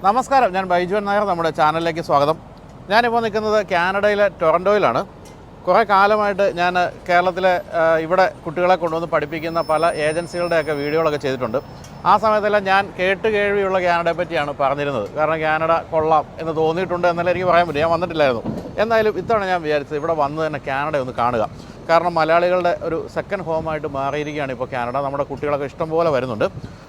നമസ്കാരം, ഞാൻ ബൈജുവൻ നായർ. നമ്മുടെ ചാനലിലേക്ക് സ്വാഗതം. ഞാനിപ്പോൾ നിൽക്കുന്നത് കാനഡയിലെ ടൊറൻറ്റോയിലാണ്. കുറേ കാലമായിട്ട് ഞാൻ കേരളത്തിലെ ഇവിടെ കുട്ടികളെ കൊണ്ടുവന്ന് പഠിപ്പിക്കുന്ന പല ഏജൻസികളുടെയൊക്കെ വീഡിയോകളൊക്കെ ചെയ്തിട്ടുണ്ട്. ആ സമയത്തെല്ലാം ഞാൻ കേൾവിയുള്ള കാനഡയെ പറ്റിയാണ് പറഞ്ഞിരുന്നത്. കാരണം കാനഡ കൊള്ളാം എന്ന് തോന്നിയിട്ടുണ്ട് എന്നല്ല എനിക്ക് പറയാൻ പറ്റും. ഞാൻ വന്നിട്ടില്ലായിരുന്നു. എന്തായാലും ഇത്തവണ ഞാൻ വിചാരിച്ചത് ഇവിടെ വന്ന് തന്നെ കാനഡ ഒന്ന് കാണുക. കാരണം മലയാളികളുടെ ഒരു സെക്കൻഡ് ഹോമായിട്ട് മാറിയിരിക്കുകയാണ് ഇപ്പോൾ കാനഡ. നമ്മുടെ കുട്ടികളൊക്കെ ഇഷ്ടംപോലെ വരുന്നുണ്ട്.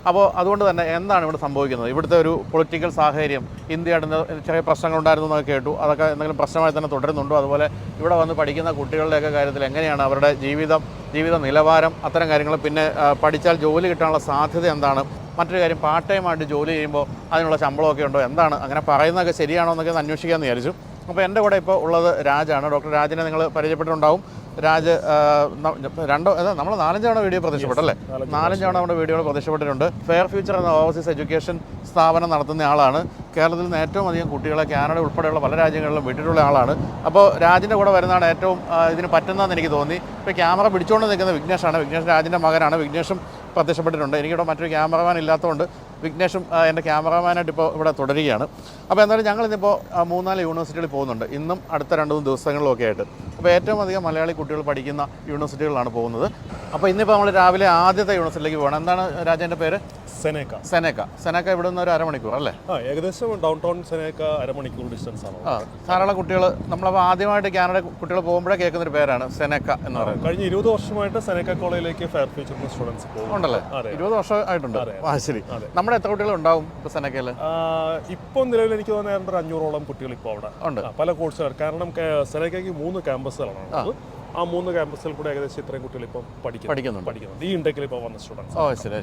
അപ്പോൾ അതുകൊണ്ട് തന്നെ എന്താണ് ഇവിടെ സംഭവിക്കുന്നത്, ഇവിടുത്തെ ഒരു പൊളിറ്റിക്കൽ സാഹചര്യം, ഇന്ത്യയുടെ ചെറിയ പ്രശ്നങ്ങളുണ്ടായിരുന്നു എന്നൊക്കെ കേട്ടു. അതൊക്കെ എന്തെങ്കിലും പ്രശ്നമായി തന്നെ തുടരുന്നുണ്ടോ? അതുപോലെ ഇവിടെ വന്ന് പഠിക്കുന്ന കുട്ടികളുടെയൊക്കെ കാര്യത്തിൽ എങ്ങനെയാണ് അവരുടെ ജീവിത നിലവാരം, അത്തരം കാര്യങ്ങൾ. പിന്നെ പഠിച്ചാൽ ജോലി കിട്ടാനുള്ള സാധ്യത എന്താണ്? മറ്റൊരു കാര്യം, പാർട്ട് ടൈമായിട്ട് ജോലി ചെയ്യുമ്പോൾ അതിനുള്ള ശമ്പളമൊക്കെ ഉണ്ടോ? എന്താണ് അങ്ങനെ പറയുന്നതൊക്കെ ശരിയാണോ എന്നൊക്കെ അന്വേഷിക്കാമെന്ന് വിചാരിച്ചു. അപ്പോൾ എൻ്റെ കൂടെ ഇപ്പോൾ ഉള്ളത് രാജാണ്. ഡോക്ടർ രാജിനെ നിങ്ങൾ പരിചയപ്പെട്ടിട്ടുണ്ടാവും. രാജ് നമ്മൾ 4-5 തവണ വീഡിയോ പ്രത്യക്ഷപ്പെട്ടല്ലേ? 4-5 തവണ നമ്മുടെ വീഡിയോകൾ പ്രത്യക്ഷപ്പെട്ടിട്ടുണ്ട്. ഫെയർ ഫ്യൂച്ചർ എന്ന ഓവർസീസ് എഡ്യൂക്കേഷൻ സ്ഥാപനം നടത്തുന്ന ആളാണ്. കേരളത്തിൽ നിന്ന് ഏറ്റവും അധികം കുട്ടികളെ കാനഡ ഉൾപ്പെടെയുള്ള പല രാജ്യങ്ങളിലും വിട്ടിട്ടുള്ള ആളാണ്. അപ്പോൾ രാജിൻ്റെ കൂടെ വരുന്നതാണ് ഏറ്റവും ഇതിന് പറ്റുന്നതെന്ന് എനിക്ക് തോന്നി. ഇപ്പോൾ ക്യാമറ പിടിച്ചുകൊണ്ട് നിൽക്കുന്ന വിഘ്നേഷാണ്. വിഘ്നേഷ് രാജിൻ്റെ മകനാണ്. വിഘ്നേഷും പ്രത്യക്ഷപ്പെട്ടിട്ടുണ്ട്. എനിക്കിവിടെ മറ്റൊരു ക്യാമറമാൻ ഇല്ലാത്തതുകൊണ്ട് വിഘ്നേഷും എൻ്റെ ക്യാമറമാനായിട്ട് ഇപ്പോൾ ഇവിടെ തുടരുകയാണ്. അപ്പോൾ എന്തായാലും ഞങ്ങളിന്നിപ്പോൾ 3-4 യൂണിവേഴ്സിറ്റികളിൽ പോകുന്നുണ്ട്. ഇന്നും അടുത്ത 2-3 ദിവസങ്ങളിലൊക്കെ ആയിട്ട്. അപ്പോൾ ഏറ്റവും അധികം മലയാളി കുട്ടികൾ പഠിക്കുന്ന യൂണിവേഴ്സിറ്റികളിലാണ് പോകുന്നത്. അപ്പോൾ ഇന്നിപ്പോൾ നമ്മൾ രാവിലെ ആദ്യത്തെ യൂണിവേഴ്സിറ്റിയിലേക്ക് പോകണം. എന്താണ് രാജേൻ്റെ പേര്? സെനേക്ക. ഇവിടെ നിന്ന് ഒരു അരമണിക്കൂർ അല്ലേ? ഏകദേശം ഡൗൺ ടൗൺ സെനേക്ക അരമണിക്കൂർ ഡിസ്റ്റൻസ് ആണ്. ധാരാളം കുട്ടികൾ നമ്മളപ്പോൾ ആദ്യമായിട്ട് കാനഡ കുട്ടികൾ പോകുമ്പോഴേ കേൾക്കുന്നൊരു പേരാണ് സെനേക്ക എന്ന് പറയുന്നത്. കഴിഞ്ഞ 20 വർഷമായിട്ട് സെനേക്ക കോളേജിലേക്ക് ഫെയർ ഫ്യൂച്ചർ സ്റ്റുഡൻസ് ഉണ്ടല്ലേ? 20 വർഷം ആയിട്ടുണ്ട്. ശരി. നമ്മുടെ എത്ര കുട്ടികൾ ഉണ്ടാവും ഇപ്പോൾ സെനേക്കയിൽ? ഇപ്പോൾ നിലവിൽ എനിക്ക് തോന്നുന്നത് 500ഓളം കുട്ടികൾ ഇപ്പോൾ അവിടെ ഉണ്ട്, പല കോഴ്സുകൾ. കാരണം സെനേക്കയ്ക്ക് 3 ക്യാമ്പസുകളാണ്. ആ 3 ക്യാമ്പസിൽ കൂടെ ഏകദേശം ഇത്രയും കുട്ടികൾ ഇപ്പം പഠിക്കുന്നുണ്ട്. ഈ ഇൻഡെക്കിൽ ഇപ്പോൾ വന്ന സ്റ്റുഡൻസ്.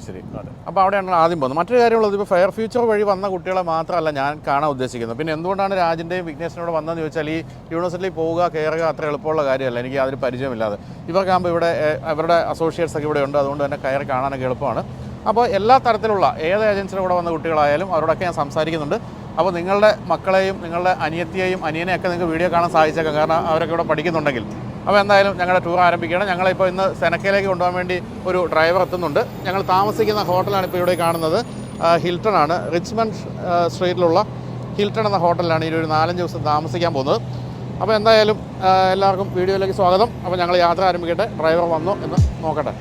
ശരി. അപ്പോൾ അവിടെയാണ് ആദ്യം പോകുന്നത്. മറ്റൊരു കാര്യമുള്ളത്, ഇപ്പോൾ ഫെയർ ഫ്യൂച്ചർ വഴി വന്ന കുട്ടികളെ മാത്രമല്ല ഞാൻ കാണാൻ ഉദ്ദേശിക്കുന്നത്. പിന്നെ എന്തുകൊണ്ടാണ് രാജിൻ്റെയും വിഘ്നേഷിനോട് വന്നതെന്ന് ചോദിച്ചാൽ, ഈ യൂണിവേഴ്സിറ്റിയിൽ പോവുക, കയറുക അത്ര എളുപ്പമുള്ള കാര്യമല്ല. എനിക്ക് അതിന് പരിചയമില്ലാതെ. ഇവർക്കാകുമ്പോൾ ഇവിടെ അവരുടെ അസോസിയേറ്റ്സ് ഒക്കെ ഇവിടെ ഉണ്ട്. അതുകൊണ്ട് തന്നെ കയറി കാണാനൊക്കെ എളുപ്പമാണ്. അപ്പോൾ എല്ലാ തരത്തിലുള്ള ഏത് ഏജൻസിയുടെ കൂടെ വന്ന കുട്ടികളായാലും അവരോടൊക്കെ ഞാൻ സംസാരിക്കുന്നുണ്ട്. അപ്പോൾ നിങ്ങളുടെ മക്കളെയും നിങ്ങളുടെ അനിയത്തിയെയും അനിയനെയൊക്കെ നിങ്ങൾക്ക് വീഡിയോ കാണാൻ സാധിച്ചേക്കാം. കാരണം അവരൊക്കെ ഇവിടെ പഠിക്കുന്നുണ്ടെങ്കിൽ. അപ്പോൾ എന്തായാലും ഞങ്ങളുടെ ടൂർ ആരംഭിക്കുകയാണ്. ഞങ്ങളിപ്പോൾ ഇന്ന് സെനക്കയിലേക്ക് കൊണ്ടുപോകാൻ വേണ്ടി ഒരു ഡ്രൈവർ എത്തുന്നുണ്ട്. ഞങ്ങൾ താമസിക്കുന്ന ഹോട്ടലാണ് ഇപ്പോൾ ഇവിടെ കാണുന്നത്. ഹിൽട്ടൺ ആണ്. റിച്ച്മണ്ട് സ്ട്രീറ്റിലുള്ള ഹിൽട്ടൺ എന്ന ഹോട്ടലിലാണ് ഈ ഒരു 4-5 ദിവസം താമസിക്കാൻ പോകുന്നത്. അപ്പോൾ എന്തായാലും എല്ലാവർക്കും വീഡിയോയിലേക്ക് സ്വാഗതം. അപ്പോൾ ഞങ്ങൾ യാത്ര ആരംഭിക്കട്ടെ. ഡ്രൈവർ വന്നോ എന്ന് നോക്കട്ടെ.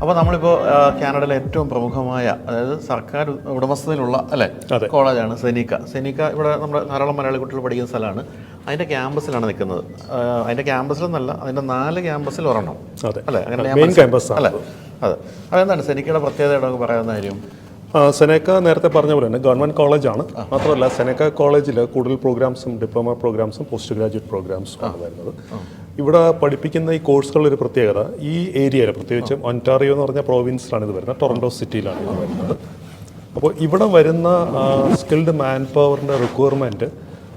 അപ്പോൾ നമ്മളിപ്പോൾ കാനഡയിലെ ഏറ്റവും പ്രമുഖമായ, അതായത് സർക്കാർ ഉടമസ്ഥതയിലുള്ള കോളേജാണ് സെനീക്ക. ഇവിടെ നമ്മുടെ ധാരാളം മലയാളി കുട്ടികൾ പഠിക്കുന്ന സ്ഥലമാണ്. അതിൻ്റെ ക്യാമ്പസിലാണ് നിൽക്കുന്നത്. അതിൻ്റെ ക്യാമ്പസിലെന്നല്ല, അതിൻ്റെ 4 ക്യാമ്പസിൽ ഒരെണ്ണം അല്ലേ? അങ്ങനെ ക്യാമ്പസ് അല്ലേ? അതെ. അതെന്താണ് സെനീക്കയുടെ പ്രത്യേകത പറയാവുന്ന കാര്യം? സെനേക്ക നേരത്തെ പറഞ്ഞ പോലെ തന്നെ ഗവൺമെൻറ് കോളേജാണ്. മാത്രമല്ല സെനേക്ക കോളേജിൽ കൂടുതൽ പ്രോഗ്രാംസും ഡിപ്ലോമ പ്രോഗ്രാംസും പോസ്റ്റ് ഗ്രാജുവേറ്റ് പ്രോഗ്രാംസും ആണ് വരുന്നത്. ഇവിടെ പഠിപ്പിക്കുന്ന ഈ കോഴ്സുകളുടെ ഒരു പ്രത്യേകത, ഈ ഏരിയയിൽ പ്രത്യേകിച്ചും ഒൻറ്റാറിയോ എന്ന് പറഞ്ഞ പ്രോവിൻസിലാണ് ഇത് വരുന്നത്. ടൊറൻറ്റോ സിറ്റിയിലാണ് ഇത് വരുന്നത്. അപ്പോൾ ഇവിടെ വരുന്ന സ്കിൽഡ് മാൻ പവറിൻ്റെ റിക്വയർമെൻറ്റ്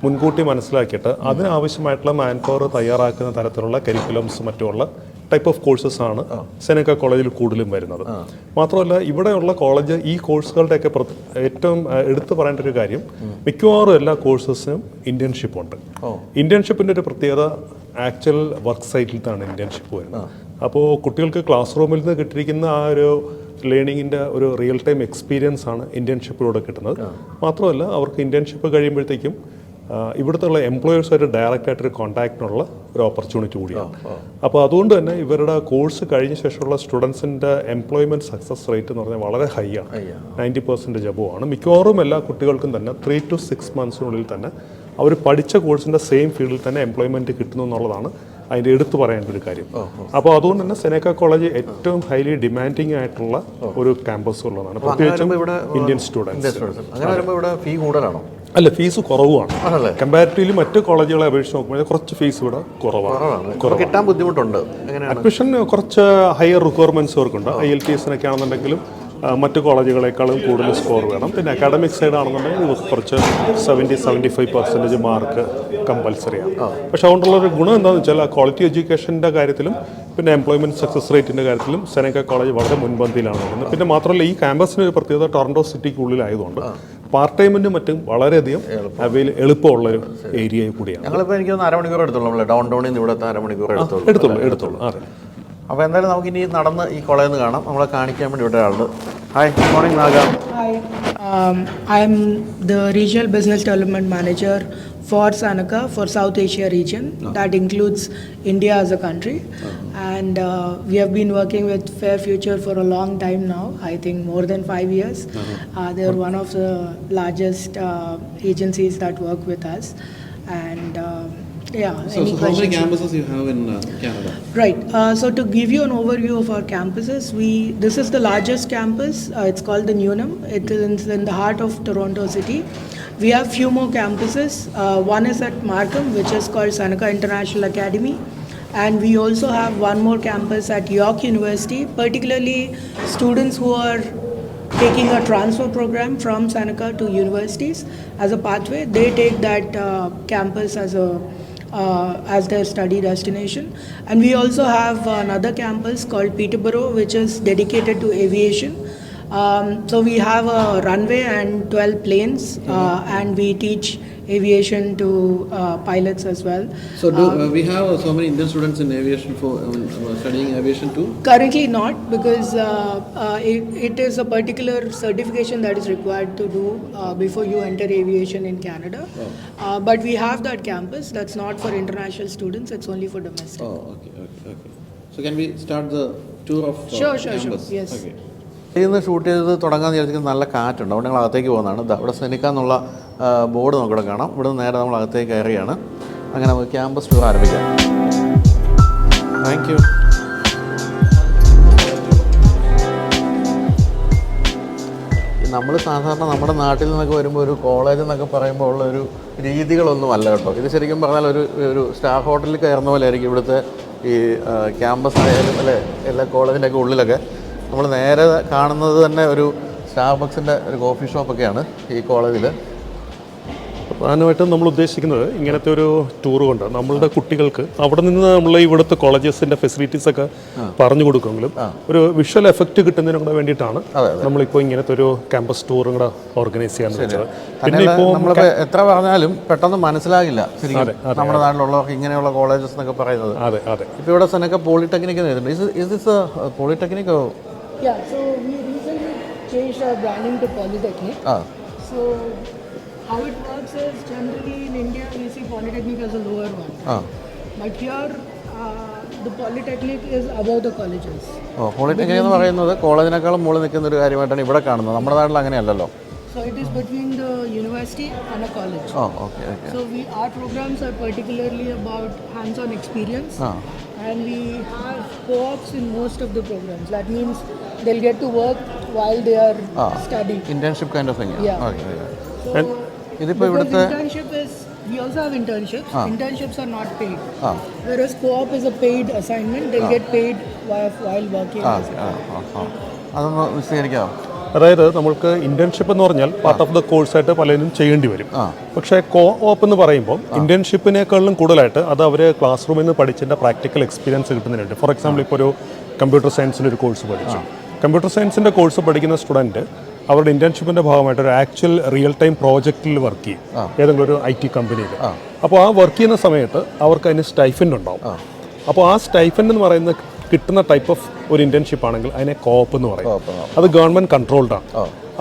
മുൻകൂട്ടി മനസ്സിലാക്കിയിട്ട് അതിനാവശ്യമായിട്ടുള്ള മാൻ പവർ തയ്യാറാക്കുന്ന തരത്തിലുള്ള കരിക്കുലംസ് മറ്റുമുള്ള ടൈപ്പ് ഓഫ് കോഴ്സസ് ആണ് സെനക്ക കോളേജിൽ കൂടുതലും വരുന്നത്. മാത്രമല്ല ഇവിടെയുള്ള കോളേജ് ഈ കോഴ്സുകളുടെയൊക്കെ ഏറ്റവും എടുത്തു പറയേണ്ട ഒരു കാര്യം, മിക്കവാറും എല്ലാ കോഴ്സസിനും ഇന്റേൺഷിപ്പ് ഉണ്ട്. ഇന്റേൺഷിപ്പിന്റെ ഒരു പ്രത്യേകത ആക്ച്വൽ വർക്ക് സൈറ്റിൽ നിന്നാണ് ഇന്റേൺഷിപ്പ് വരുന്നത്. അപ്പോൾ കുട്ടികൾക്ക് ക്ലാസ് റൂമിൽ നിന്ന് കിട്ടിയിരിക്കുന്ന ആ ഒരു ലേണിങ്ങിൻ്റെ ഒരു റിയൽ ടൈം എക്സ്പീരിയൻസ് ആണ് ഇന്റേൺഷിപ്പിലൂടെ കിട്ടുന്നത്. മാത്രമല്ല അവർക്ക് ഇന്റേൺഷിപ്പ് കഴിയുമ്പോഴത്തേക്കും ഇവിടുത്തെ എംപ്ലോയേഴ്സുമായിട്ട് ഡയറക്റ്റായിട്ടൊരു കോൺടാക്റ്റിനുള്ള ഒരു ഓപ്പർച്യൂണിറ്റി കൂടിയാണ്. അപ്പോൾ അതുകൊണ്ട് തന്നെ ഇവരുടെ കോഴ്സ് കഴിഞ്ഞ ശേഷമുള്ള സ്റ്റുഡൻസിൻ്റെ എംപ്ലോയ്മെൻറ്റ് സക്സസ് റേറ്റ് എന്ന് പറഞ്ഞാൽ വളരെ ഹൈ ആണ്. 90% അബോവ് ആണ്. മിക്കവാറും എല്ലാ കുട്ടികൾക്കും തന്നെ 3 to 6 months തന്നെ അവർ പഠിച്ച കോഴ്സിൻ്റെ സെയിം ഫീൽഡിൽ തന്നെ എംപ്ലോയ്മെൻറ്റ് കിട്ടുന്നു എന്നുള്ളതാണ് അതിൻ്റെ എടുത്തു പറയേണ്ട ഒരു കാര്യം. അപ്പോൾ അതുകൊണ്ട് തന്നെ സെനക്ക കോളേജ് ഏറ്റവും ഹൈലി ഡിമാൻഡിങ് ആയിട്ടുള്ള ഒരു ക്യാമ്പസ് ഉള്ളതാണ്, പ്രത്യേകിച്ചും ഇന്ത്യൻ സ്റ്റുഡൻസ്. ഫീ കൂടുതലാണോ? അല്ല, ഫീസ് കുറവാണ്. കമ്പാരിറ്റീവ്ലി മറ്റ് കോളേജുകളെ അപേക്ഷിച്ച് നോക്കുമ്പോൾ കുറച്ച് ഫീസ് ഇവിടെ കുറവാണ്. കിട്ടാൻ ബുദ്ധിമുട്ടുണ്ട്. അഡ്മിഷൻ കുറച്ച് ഹയർ റിക്വയർമെൻറ്റ്സ് അവർക്കുണ്ട്. IELTS ആണെന്നുണ്ടെങ്കിലും മറ്റ് കോളേജുകളെക്കാളും കൂടുതൽ സ്കോർ വേണം. പിന്നെ അക്കാഡമിക് സൈഡ് ആണെന്നുണ്ടെങ്കിൽ കുറച്ച് 70-75% മാർക്ക് കമ്പൽസറിയാണ്. പക്ഷെ അതുകൊണ്ടുള്ളൊരു ഗുണം എന്താണെന്ന് വെച്ചാൽ ക്വാളിറ്റി എഡ്യൂക്കേഷൻ്റെ കാര്യത്തിലും പിന്നെ എംപ്ലോയ്മെൻറ്റ് സക്സസ് റേറ്റിൻ്റെ കാര്യത്തിലും സെനക്ക കോളേജ് വളരെ മുൻപന്തിയിലാണ് വരുന്നത്. പിന്നെ മാത്രമല്ല ഈ ക്യാമ്പസിന് ഒരു പ്രത്യേകത ടൊറൻഡോ സിറ്റിക്കുള്ളിലായതുകൊണ്ട് പാർട്ട് ടൈമിനും മറ്റും വളരെയധികം എളുപ്പമുള്ളൊരു ഏരിയ കൂടിയാണ്. ഞങ്ങളിപ്പോൾ എനിക്ക് 1/2 മണിക്കൂർ എടുത്തുള്ളൂ. ഡൗൺ ടൗണിൽ നിന്ന് ഇവിടുത്തെ 1/2 മണിക്കൂർ എടുത്തുള്ളൂ. അതെ. അപ്പോൾ എന്തായാലും നമുക്ക് ഇനി നടന്ന് ഈ കോളേജിൽ നിന്ന് കാണാം. നമ്മളെ കാണിക്കാൻ വേണ്ടി ഇവിടെ ആളുണ്ട്. Hi, good morning Naga. Hi, I am the Regional Business Development Manager for Seneca for South Asia region. That includes India as a country. And we have been working with Fair Future for a long time now, I think more than 5 years. They are one of the largest agencies that work with us. And yeah. So how many campuses you have in Canada? Right. So to give you an overview of our campuses, this is the largest campus. It's called the Newnham. It is in the heart of Toronto City. We have few more campuses. One is at Markham, which is called Seneca International Academy. And we also have one more campus at York University, particularly students who are taking a transfer program from Seneca to universities as a pathway. They take that campus as their study destination. And we also have another campus called Peterborough, which is dedicated to aviation. So we have a runway and 12 planes, and we teach aviation to pilots as well. So we have so many Indian students in aviation for studying aviation too? Currently not, because it is a particular certification that is required to do before you enter aviation in Canada. But we have that campus. That's not for international students. It's only for domestic. Oh, okay. So can we start the tour of campus? Sure. Yes. Okay. ഇന്ന് shoot ചെയ്ത് തുടങ്ങാമെന്ന് വിചാരിച്ചിരിക്കുന്ന നല്ല കാറ്റുണ്ട്. അവിടെ ഞങ്ങൾ അകത്തേക്ക് പോകുന്നതാണ്. ഇവിടെ സെനിക്ക എന്നുള്ള ബോർഡ് നമുക്കിവിടെ കാണാം. ഇവിടെ നിന്ന് നേരെ നമ്മൾ അകത്തേക്ക് കയറിയാണ്. അങ്ങനെ നമുക്ക് ക്യാമ്പസ് ടൂർ ആരംഭിക്കാം. Thank you. നമ്മൾ സാധാരണ നമ്മുടെ നാട്ടിൽ നിന്നൊക്കെ വരുമ്പോൾ ഒരു കോളേജ് എന്നൊക്കെ പറയുമ്പോൾ ഉള്ള ഒരു രീതികളൊന്നും അല്ല കേട്ടോ. ഇത് ശരിക്കും പറഞ്ഞാൽ ഒരു സ്റ്റാർ ഹോട്ടലിൽ കയറുന്ന പോലെ ആയിരിക്കും ഇവിടുത്തെ ഈ ക്യാമ്പസ് ആയാലും അല്ലേ. എല്ലാ കോളേജിൻ്റെയൊക്കെ ഉള്ളിലൊക്കെ നമ്മൾ നേരെ കാണുന്നത് തന്നെ ഒരു സ്റ്റാർബക്സിൻ്റെ ഒരു കോഫി ഷോപ്പൊക്കെയാണ് ഈ കോളേജിൽ. പ്രധാനമായിട്ടും നമ്മൾ ഉദ്ദേശിക്കുന്നത് ഇങ്ങനത്തെ ഒരു ടൂർ കൊണ്ട് നമ്മളുടെ കുട്ടികൾക്ക് അവിടെ നിന്ന് നമ്മൾ ഇവിടുത്തെ കോളേജസിൻ്റെ ഫെസിലിറ്റീസൊക്കെ പറഞ്ഞു കൊടുക്കുമെങ്കിലും ഒരു വിഷ്വൽ എഫക്റ്റ് കിട്ടുന്നതിനും കൂടെ വേണ്ടിയിട്ടാണ് നമ്മളിപ്പോൾ ഇങ്ങനത്തെ ഒരു ക്യാമ്പസ് ടൂറും കൂടെ ഓർഗനൈസ് ചെയ്യാൻ വെച്ചത്. പിന്നെ ഇപ്പോൾ നമ്മളിപ്പോൾ എത്ര പറഞ്ഞാലും പെട്ടെന്ന് മനസ്സിലാകില്ല ശരിക്കും നമ്മുടെ നാട്ടിലുള്ളവർക്ക് ഇങ്ങനെയുള്ള കോളേജസ് എന്നൊക്കെ പറയുന്നത്. അതെ. ഇപ്പോൾ ഇവിടെ സെനക്ക polytechnic polytechnic Yeah, so we recently changed our branding to Polytechnic. So how it works is generally in India we see Polytechnic as a lower one. But here the Polytechnic is above the colleges. Polytechnic എന്ന് പറയുന്നത് കോളേജിനേക്കാളും മുകളിൽ നിൽക്കുന്ന ഒരു കാര്യമായിട്ടാണ് ഇവിടെ കാണുന്നത്. നമ്മുടെ നാട്ടിൽ അങ്ങനെയല്ലല്ലോ. So it is between the university and a college. Okay. So our programs are particularly about hands-on experience. And we have co-ops in most of the programs. That means they'll get to work while they are studying. Internship kind of thing. Yeah. Okay. So ഇതിപ്പോൾ ഇവിടുത്തെ internship is, we also have internships. Internships are not paid. Whereas co-op is a paid assignment. They'll get paid while working. അതൊന്ന് വിശദീകരിക്കാം. അതായത് നമ്മൾക്ക് internship എന്ന് പറഞ്ഞാൽ part of the കോഴ്സായിട്ട് പലരും ചെയ്യേണ്ടി വരും. പക്ഷേ കോ ഓപ്പ് എന്ന് പറയുമ്പോൾ ഇന്റേൺഷിപ്പിനേക്കാളും കൂടുതലായിട്ട് അത് അവർ ക്ലാസ് റൂമിൽ നിന്ന് പഠിച്ചതിൻ്റെ പ്രാക്ടിക്കൽ എക്സ്പീരിയൻസ് കിട്ടുന്നതിനുണ്ട്. ഫോർ എക്സാമ്പിൾ ഇപ്പോൾ ഒരു കമ്പ്യൂട്ടർ സയൻസിൻ്റെ ഒരു കോഴ്സ് പഠിച്ചു. കമ്പ്യൂട്ടർ സയൻസിൻ്റെ കോഴ്സ് പഠിക്കുന്ന സ്റ്റുഡൻറ്റ് അവരുടെ ഇന്റേൺഷിപ്പിൻ്റെ ഭാഗമായിട്ട് ഒരു ആക്ച്വൽ റിയൽ ടൈം പ്രോജക്റ്റിൽ വർക്ക് ചെയ്യും ഏതെങ്കിലും ഒരു IT കമ്പനിയിൽ. അപ്പോൾ ആ വർക്ക് ചെയ്യുന്ന സമയത്ത് അവർക്ക് അതിന് സ്റ്റൈഫൻഡ് ഉണ്ടാവും. അപ്പോൾ ആ സ്റ്റൈഫൻഡ് എന്ന് പറയുന്ന കിട്ടുന്ന ടൈപ്പ് ഓഫ് ഒരു ഇന്റേൺഷിപ്പ് ആണെങ്കിൽ അതിനെ കോപ്പ് എന്ന് പറയും. അത് ഗവൺമെൻറ് കൺട്രോൾഡാണ്.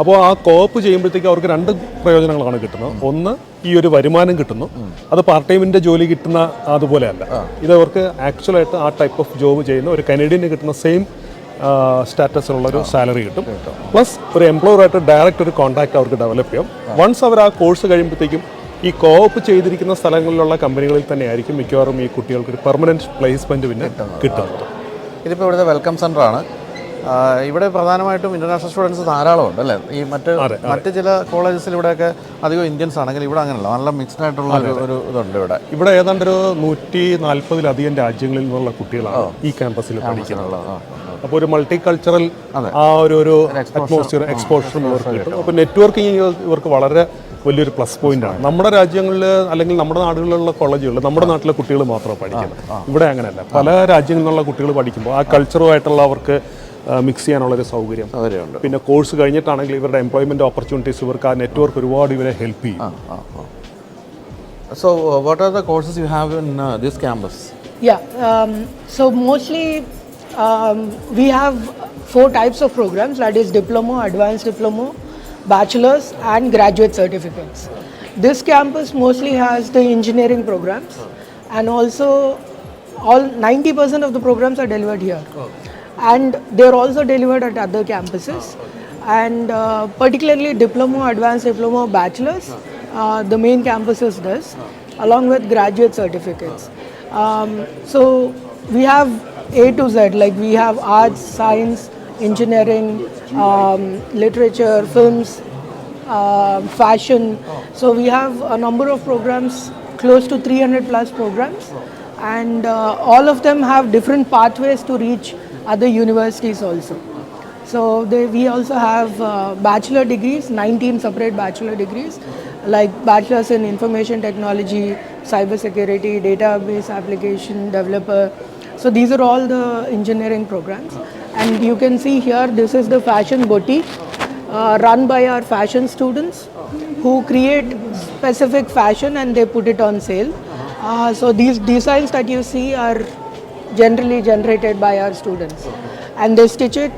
അപ്പോൾ ആ കോപ്പ് ചെയ്യുമ്പോഴത്തേക്ക് അവർക്ക് 2 പ്രയോജനങ്ങളാണ് കിട്ടുന്നത്. ഒന്ന്, ഈ ഒരു വരുമാനം കിട്ടുന്നു. അത് പാർട്ട് ടൈമിൻ്റെ ജോലി കിട്ടുന്ന അതുപോലെയല്ല. ഇത് അവർക്ക് ആക്ച്വലായിട്ട് ആ ടൈപ്പ് ഓഫ് ജോബ് ചെയ്യുന്ന ഒരു കനേഡിയന് കിട്ടുന്ന സെയിം സ്റ്റാറ്റസിലുള്ളൊരു സാലറി കിട്ടും. പ്ലസ് ഒരു എംപ്ലോയറായിട്ട് ഡയറക്റ്റ് ഒരു കോൺടാക്ട് അവർക്ക് ഡെവലപ്പ് ചെയ്യും. വൺസ് അവർ ആ കോഴ്സ് കഴിയുമ്പോഴത്തേക്കും ഈ കോപ്പ് ചെയ്തിരിക്കുന്ന സ്ഥലങ്ങളിലുള്ള കമ്പനികളിൽ തന്നെ ആയിരിക്കും മിക്കവാറും ഈ കുട്ടികൾക്ക് ഒരു പെർമനൻറ്റ് പ്ലേസ്മെൻറ്റ് പിന്നെ കിട്ടുന്നത്. ഇതിപ്പോൾ ഇവിടുത്തെ വെൽക്കം സെൻ്ററാണ്. ഇവിടെ പ്രധാനമായിട്ടും ഇൻ്റർനാഷണൽ സ്റ്റുഡൻസ് ധാരാളമുണ്ട് അല്ലേ? ഈ മറ്റ് ചില കോളേജസിൽ ഇവിടെയൊക്കെ അധികം ഇന്ത്യൻസ് ആണെങ്കിൽ ഇവിടെ അങ്ങനെയല്ല, നല്ല മിക്സ്ഡ് ആയിട്ടുള്ള ഒരു ഇതുണ്ട് ഇവിടെ. ഇവിടെ ഏതാണ്ട് ഒരു 140-ലധികം രാജ്യങ്ങളിൽ നിന്നുള്ള കുട്ടികളാണ് ഈ ക്യാമ്പസിൽ പഠിക്കുന്നത്. അപ്പോൾ ഒരു മൾട്ടി കൾച്ചറൽ ആ ഒരു അറ്റ്മോസ്ഫിയർ എക്സ്പോഷറും ഇവർക്ക് കിട്ടും. അപ്പോൾ നെറ്റ്വർക്കിംഗ് ഇവർക്ക് വളരെ വലിയൊരു പ്ലസ് പോയിന്റ് ആണ്. നമ്മുടെ രാജ്യങ്ങളിൽ അല്ലെങ്കിൽ നമ്മുടെ നാടുകളിലുള്ള കോളേജുകളിൽ നമ്മുടെ നാട്ടിലെ കുട്ടികൾ മാത്രമേ പഠിക്കുന്നത്. ഇവിടെ അങ്ങനെയല്ല, പല രാജ്യങ്ങളിൽ നിന്നുള്ള കുട്ടികൾ പഠിക്കുമ്പോൾ ആ കൾച്ചറുമായിട്ടുള്ള അവർക്ക് മിക്സ് ചെയ്യാനുള്ളൊരു സൗകര്യമുണ്ട്. പിന്നെ കോഴ്സ് കഴിഞ്ഞിട്ടാണെങ്കിൽ ഇവരുടെ എംപ്ലോയ്മെന്റ് ഓപ്പർച്യൂണിറ്റീസ് ഇവർക്ക് ആ നെറ്റ്വർക്ക് ഒരുപാട് ഇവരെ ഹെൽപ്പ് ചെയ്യും. So what are the courses you have in this campus? So mostly we have 4 types of programs, that is diploma, advanced diploma, bachelor's and graduate certificates. This campus mostly has the engineering programs, and also all 90% of the programs are delivered here. And they're also delivered at other campuses. And particularly diploma, advanced diploma, bachelor's, the main campuses does, along with graduate certificates. So we have A to Z, like we have arts, science, engineering, literature, films, fashion. So we have a number of programs, close to 300 plus programs, and all of them have different pathways to reach other universities also. So we also have bachelor degrees, 19 separate bachelor degrees, like bachelor's in information technology, cybersecurity, database application developer. So these are all the engineering programs. And you can see here, this is the fashion boutique run by our fashion students who create specific fashion and they put it on sale. So these designs that you see are generally generated by our students. And they stitch it,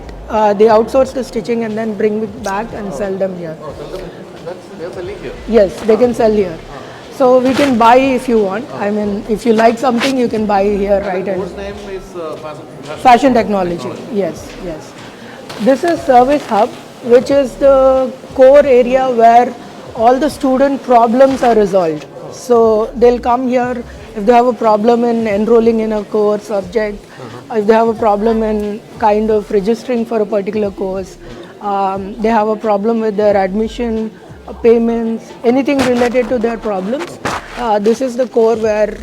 they outsource the stitching and then bring it back and sell them here. They're selling here? Yes, they can sell here. So we can buy if you want. I mean, if you like something, you can buy here, right? And Whose name is Fashion Technology. Yes. This is Service Hub, which is the core area where all the student problems are resolved. So they'll come here if they have a problem in enrolling in a course subject, if they have a problem in kind of registering for a particular course, they have a problem with their admission, payments, anything related to their problems. This is the core where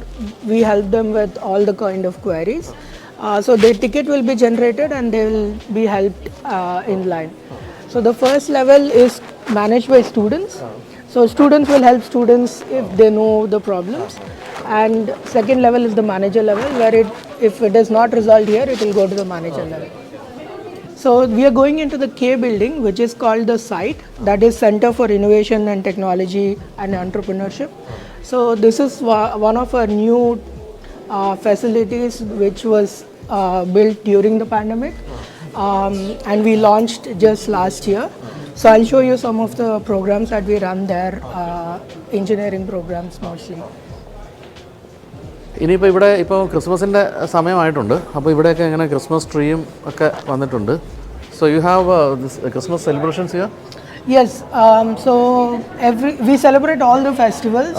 we help them with all the kind of queries. So their ticket will be generated and they will be helped in line. So the first level is managed by students. So students will help students if they know the problems. And second level is the manager level, where if it is not resolved here, it will go to the manager level. So we are going into the K building, which is called the SITE, that is Center for Innovation and Technology and Entrepreneurship. So this is one of our new facilities which was built during the pandemic, and we launched just last year. So I'll show you some of the programs that we run there, engineering programs mostly. ഇനിയിപ്പോൾ ഇവിടെ ഇപ്പോൾ ക്രിസ്മസിൻ്റെ സമയമായിട്ടുണ്ട്. അപ്പോൾ ഇവിടെയൊക്കെ ഇങ്ങനെ Christmas ട്രീയും ഒക്കെ വന്നിട്ടുണ്ട്. So you have Christmas celebrations here? Yes, so we celebrate all the festivals,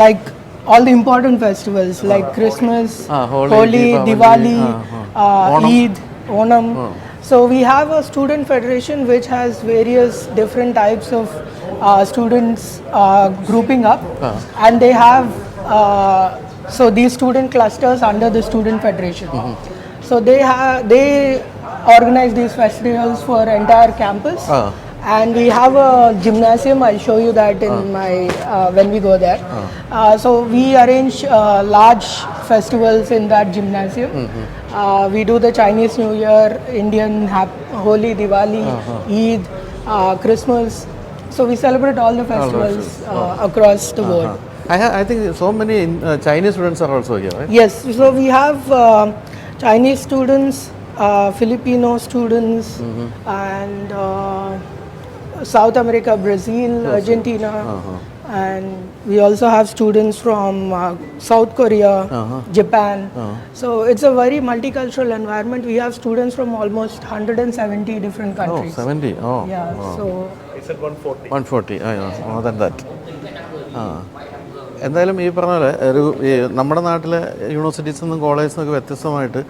like all the important festivals like Christmas, Holi, Diwali, Eid, Onam. So we have a student federation which has various different types of students grouping up, and they have so these student clusters under the student federation. So they organize these festivals for entire campus. And we have a gymnasium. I'll show you that in my when we go there. So we arrange large festivals in that gymnasium. We do the Chinese New Year, Indian Holi, Diwali, Eid, Christmas. So we celebrate all the festivals across the world. I think so many Chinese students are also here, right? Yes, so we have Chinese students, Filipino students, and South America, Brazil, Argentina, and we also have students from South Korea, Japan. So it's a very multicultural environment. We have students from almost 170 different Oh, countries. 70. Oh, Yeah, so It's at 140. 140. More than that. എന്തായാലും ഈ പറഞ്ഞ പോലെ നമ്മുടെ നാട്ടിലെ യൂണിവേഴ്സിറ്റീസിൽ നിന്നും കോളേജിൽ നിന്നൊക്കെ വ്യത്യസ്തമായിട്ട്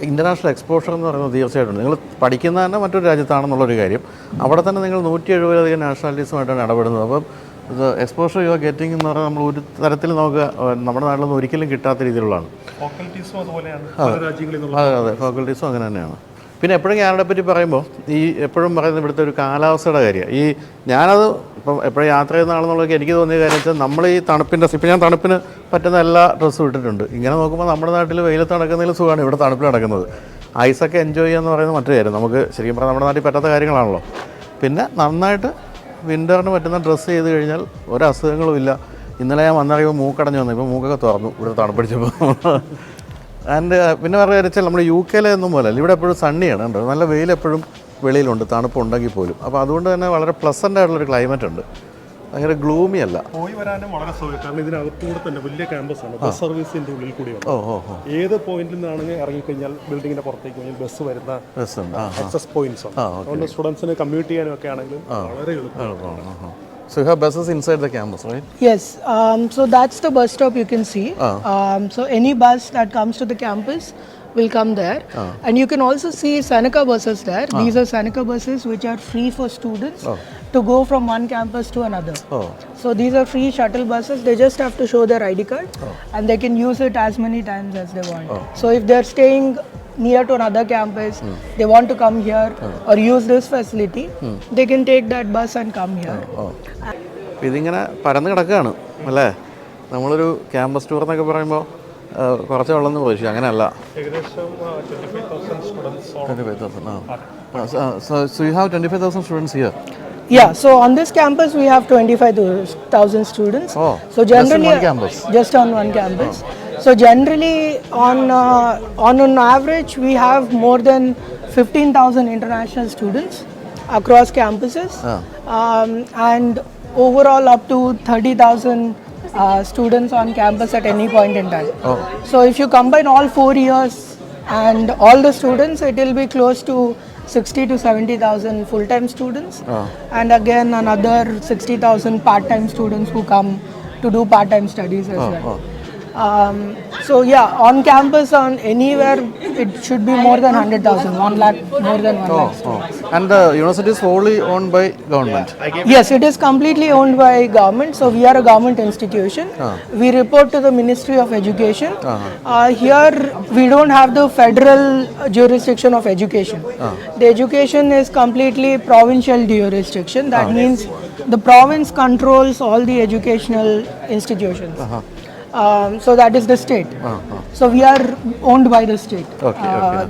ഇൻ്റർനാഷണൽ എക്സ്പോഷർ എന്ന് പറയുന്നത് തീർച്ചയായിട്ടും നിങ്ങൾ പഠിക്കുന്ന തന്നെ മറ്റൊരു രാജ്യത്താണെന്നുള്ളൊരു കാര്യം. അവിടെ തന്നെ നിങ്ങൾ 170 നാഷണാലിറ്റീസുമായിട്ടാണ് ഇടപെടുന്നത്. അപ്പം ഇത് എക്സ്പോഷർ യു ആർ ഗെറ്റിംഗ് എന്ന് പറഞ്ഞാൽ നമ്മൾ ഒരു തരത്തിൽ നമുക്ക് നമ്മുടെ നാട്ടിലൊന്നും ഒരിക്കലും കിട്ടാത്ത രീതിയിലുള്ളതാണ്. ഫാക്കൽറ്റീസും അതുപോലെയാണ് രാജ്യങ്ങളിൽ നിന്നുള്ള. അതെ, ഫാക്കൽറ്റീസും അങ്ങനെ തന്നെയാണ്. പിന്നെ എപ്പോഴും കാനഡയെ പറ്റി പറയുമ്പോൾ ഈ എപ്പോഴും പറയുന്നത് ഇവിടുത്തെ ഒരു കാലാവസ്ഥയുടെ കാര്യമാണ്. ഈ ഞാനത് ഇപ്പം എപ്പോഴും യാത്ര ചെയ്യുന്ന ആളെന്നുള്ളതൊക്കെ എനിക്ക് തോന്നിയ കാര്യം വെച്ചാൽ നമ്മൾ ഈ തണുപ്പിൻ്റെ ഇപ്പം ഞാൻ തണുപ്പിന് പറ്റുന്ന എല്ലാ ഡ്രസ്സും ഇട്ടിട്ടുണ്ട്. ഇങ്ങനെ നോക്കുമ്പോൾ നമ്മുടെ നാട്ടിൽ വെയിലത്ത് നടക്കുന്നതിൽ സുഖമാണ് ഇവിടെ തണുപ്പിൽ നടക്കുന്നത്. ഐസൊക്കെ എൻജോയ് ചെയ്യുക എന്ന് പറയുന്നത് മറ്റൊരു കാര്യം. നമുക്ക് ശരിക്കും പറഞ്ഞാൽ നമ്മുടെ നാട്ടിൽ പറ്റാത്ത കാര്യങ്ങളാണല്ലോ. പിന്നെ നന്നായിട്ട് വിൻ്ററിന് പറ്റുന്ന ഡ്രസ്സ് ചെയ്ത് കഴിഞ്ഞാൽ ഒരു അസുഖങ്ങളും ഇല്ല. ഇന്നലെ ഞാൻ വന്നറിയുമ്പോൾ മൂക്കടഞ്ഞു വന്നു. ഇപ്പോൾ മൂക്കൊക്കെ തുറന്നു ഇവിടെ തണുപ്പിടിച്ചപ്പോൾ. ആൻഡ് പിന്നെ പറയുക വെച്ചാൽ നമ്മൾ UK ഒന്നും പോലെ ഇവിടെ എപ്പോഴും സണ്ണിയാണ് കണ്ടോ. നല്ല വെയിൽ എപ്പോഴും വെളിയിലുണ്ട്, തണുപ്പുണ്ടെങ്കിൽ പോലും. അപ്പോൾ അതുകൊണ്ട് തന്നെ വളരെ പ്ലസൻ്റ് ആയിട്ടുള്ളൊരു ക്ലൈമറ്റ് ഉണ്ട്. ഭയങ്കര ഗ്ലൂമി അല്ല. പോയി വരാനും വളരെ സൗകര്യം. കാരണം ഇതിനകത്തുകൂടെ തന്നെ വലിയ ക്യാമ്പസാണ്. ബസ് സർവീസിൻ്റെ ഉള്ളിൽ കൂടിയാണ്. ഏത് പോയിന്റിൽ നിന്നാണെങ്കിൽ ഇറങ്ങിക്കഴിഞ്ഞാൽ ബിൽഡിങ്ങിൻ്റെ പുറത്തേക്ക് കഴിഞ്ഞാൽ ബസ് വരുന്ന ആക്സസ് പോയിന്റ്സ് ആണ്. അതുകൊണ്ട് സ്റ്റുഡൻസിന് കമ്മ്യൂട്ട് ചെയ്യാനും ഒക്കെ ആണെങ്കിലും വളരെ എളുപ്പമാണ്. So you have buses inside the campus, right? yes, so that's the bus stop you can see. So any bus that comes to the campus will come there. And you can also see Seneca buses there. These are Seneca buses which are free for students to go from one campus to another. So these are free shuttle buses. They just have to show their ID card and they can use it as many times as they want. So if they're staying near to another campus, they want to come here or use this facility, they can take that bus and come here. ഇതിങ്ങനെ പരന്ന് കിടക്കുകയാണ് അല്ലേ. നമ്മളൊരു campus tour എന്നൊക്കെ പറയുമ്പോൾ കുറച്ചേ ഉള്ളെന്ന് പ്രതീക്ഷിച്ചു. അങ്ങനെയല്ല. ഏകദേശം 25,000 students. 25,000. So you have 25,000 students here? Yeah, so on this campus we have 25,000 students. So generally, just on one campus? Just on one campus. So generally on an average we have more than 15,000 international students across campuses. And overall up to 30,000 students on campus at any point in time. So if you combine all 4 years and all the students, it will be close to 60 to 70,000 full-time students, and again another 60,000 part-time students who come to do part-time studies as well. So yeah, on campus, on anywhere, it should be more than 100,000, 1 lakh, more than 1 lakh students. And the university is wholly owned by government? Yes, it is completely owned by government. So we are a government institution. We report to the Ministry of Education. Here we don't have the federal jurisdiction of education. The education is completely provincial jurisdiction. That means the province controls all the educational institutions. So that is the state. So we are owned by the state.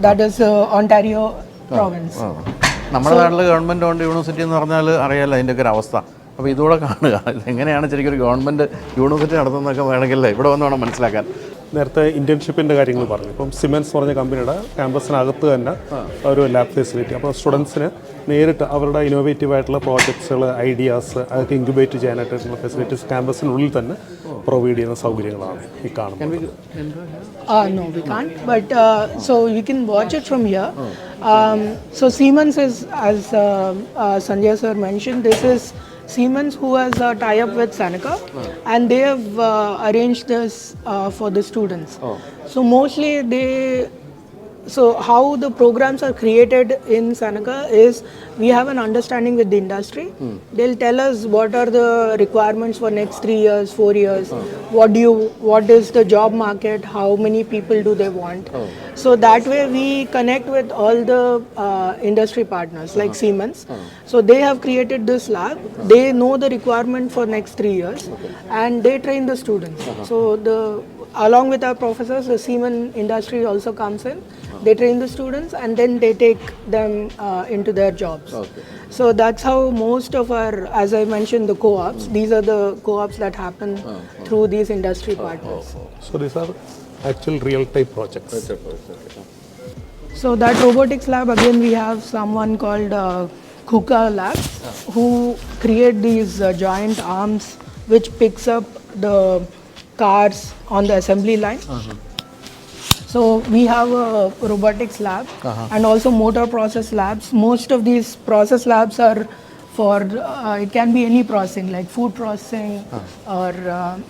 That is Ontario province. നമ്മുടെ നാട്ടിലെ government owned university എന്ന് പറഞ്ഞാൽ അറിയാമല്ലോ അതിൻ്റെയൊക്കെ ഒരു അവസ്ഥ. അപ്പോൾ ഇതുകൂടെ കാണുക എങ്ങനെയാണ് ശരിക്കും ഒരു ഗവൺമെൻറ് യൂണിവേഴ്സിറ്റി നടത്തുന്നതൊക്കെ വേണമെങ്കിൽ ഇവിടെ വന്ന് വേണം മനസ്സിലാക്കാൻ. നേരത്തെ ഇന്റേൺഷിപ്പിൻ്റെ കാര്യങ്ങൾ പറഞ്ഞു. ഇപ്പം സിമെൻസ് പറഞ്ഞ കമ്പനിയുടെ ക്യാമ്പസിനകത്ത് തന്നെ ഒരു ലാബ് ഫെസിലിറ്റി. അപ്പോൾ സ്റ്റുഡൻസിന് നേരിട്ട് അവരുടെ ഇന്നോവേറ്റീവ് ആയിട്ടുള്ള പ്രോജക്ട്സുകൾ, ഐഡിയാസ് അതൊക്കെ ഇൻക്യുബേറ്റ് ചെയ്യാനായിട്ടുള്ള ഫെസിലിറ്റീസ് ക്യാമ്പസിനുള്ളിൽ തന്നെ പ്രൊവൈഡ് ചെയ്യുന്ന സൗകര്യങ്ങളാണ് ഈ കാണുന്നത്. No, we can't. But so you can watch it from here. So Siemens is, as Sanjay sir mentioned, this is Siemens who has a tie-up with Seneca, and they have arranged this for the students. So mostly so how the programs are created in Seneca is we have an understanding with the industry. They'll tell us what are the requirements for next 3 years, 4 years. What is the job market? How many people do they want? So that way we connect with all the industry partners like Siemens. So they have created this lab. They know the requirement for next 3 years, and they train the students. So along with our professors, the Siemens industry also comes in. They train the students and then they take them into their jobs. So that's how most of our, as I mentioned, the co-ops, these are the co-ops that happen through these industry partners. So these are actual real-time projects. So that robotics lab, again, we have someone called KUKA Labs who create these giant arms which picks up the cars on the assembly line. So we have a robotics lab and also motor process labs. Most of these process labs are for, it can be any processing like food processing or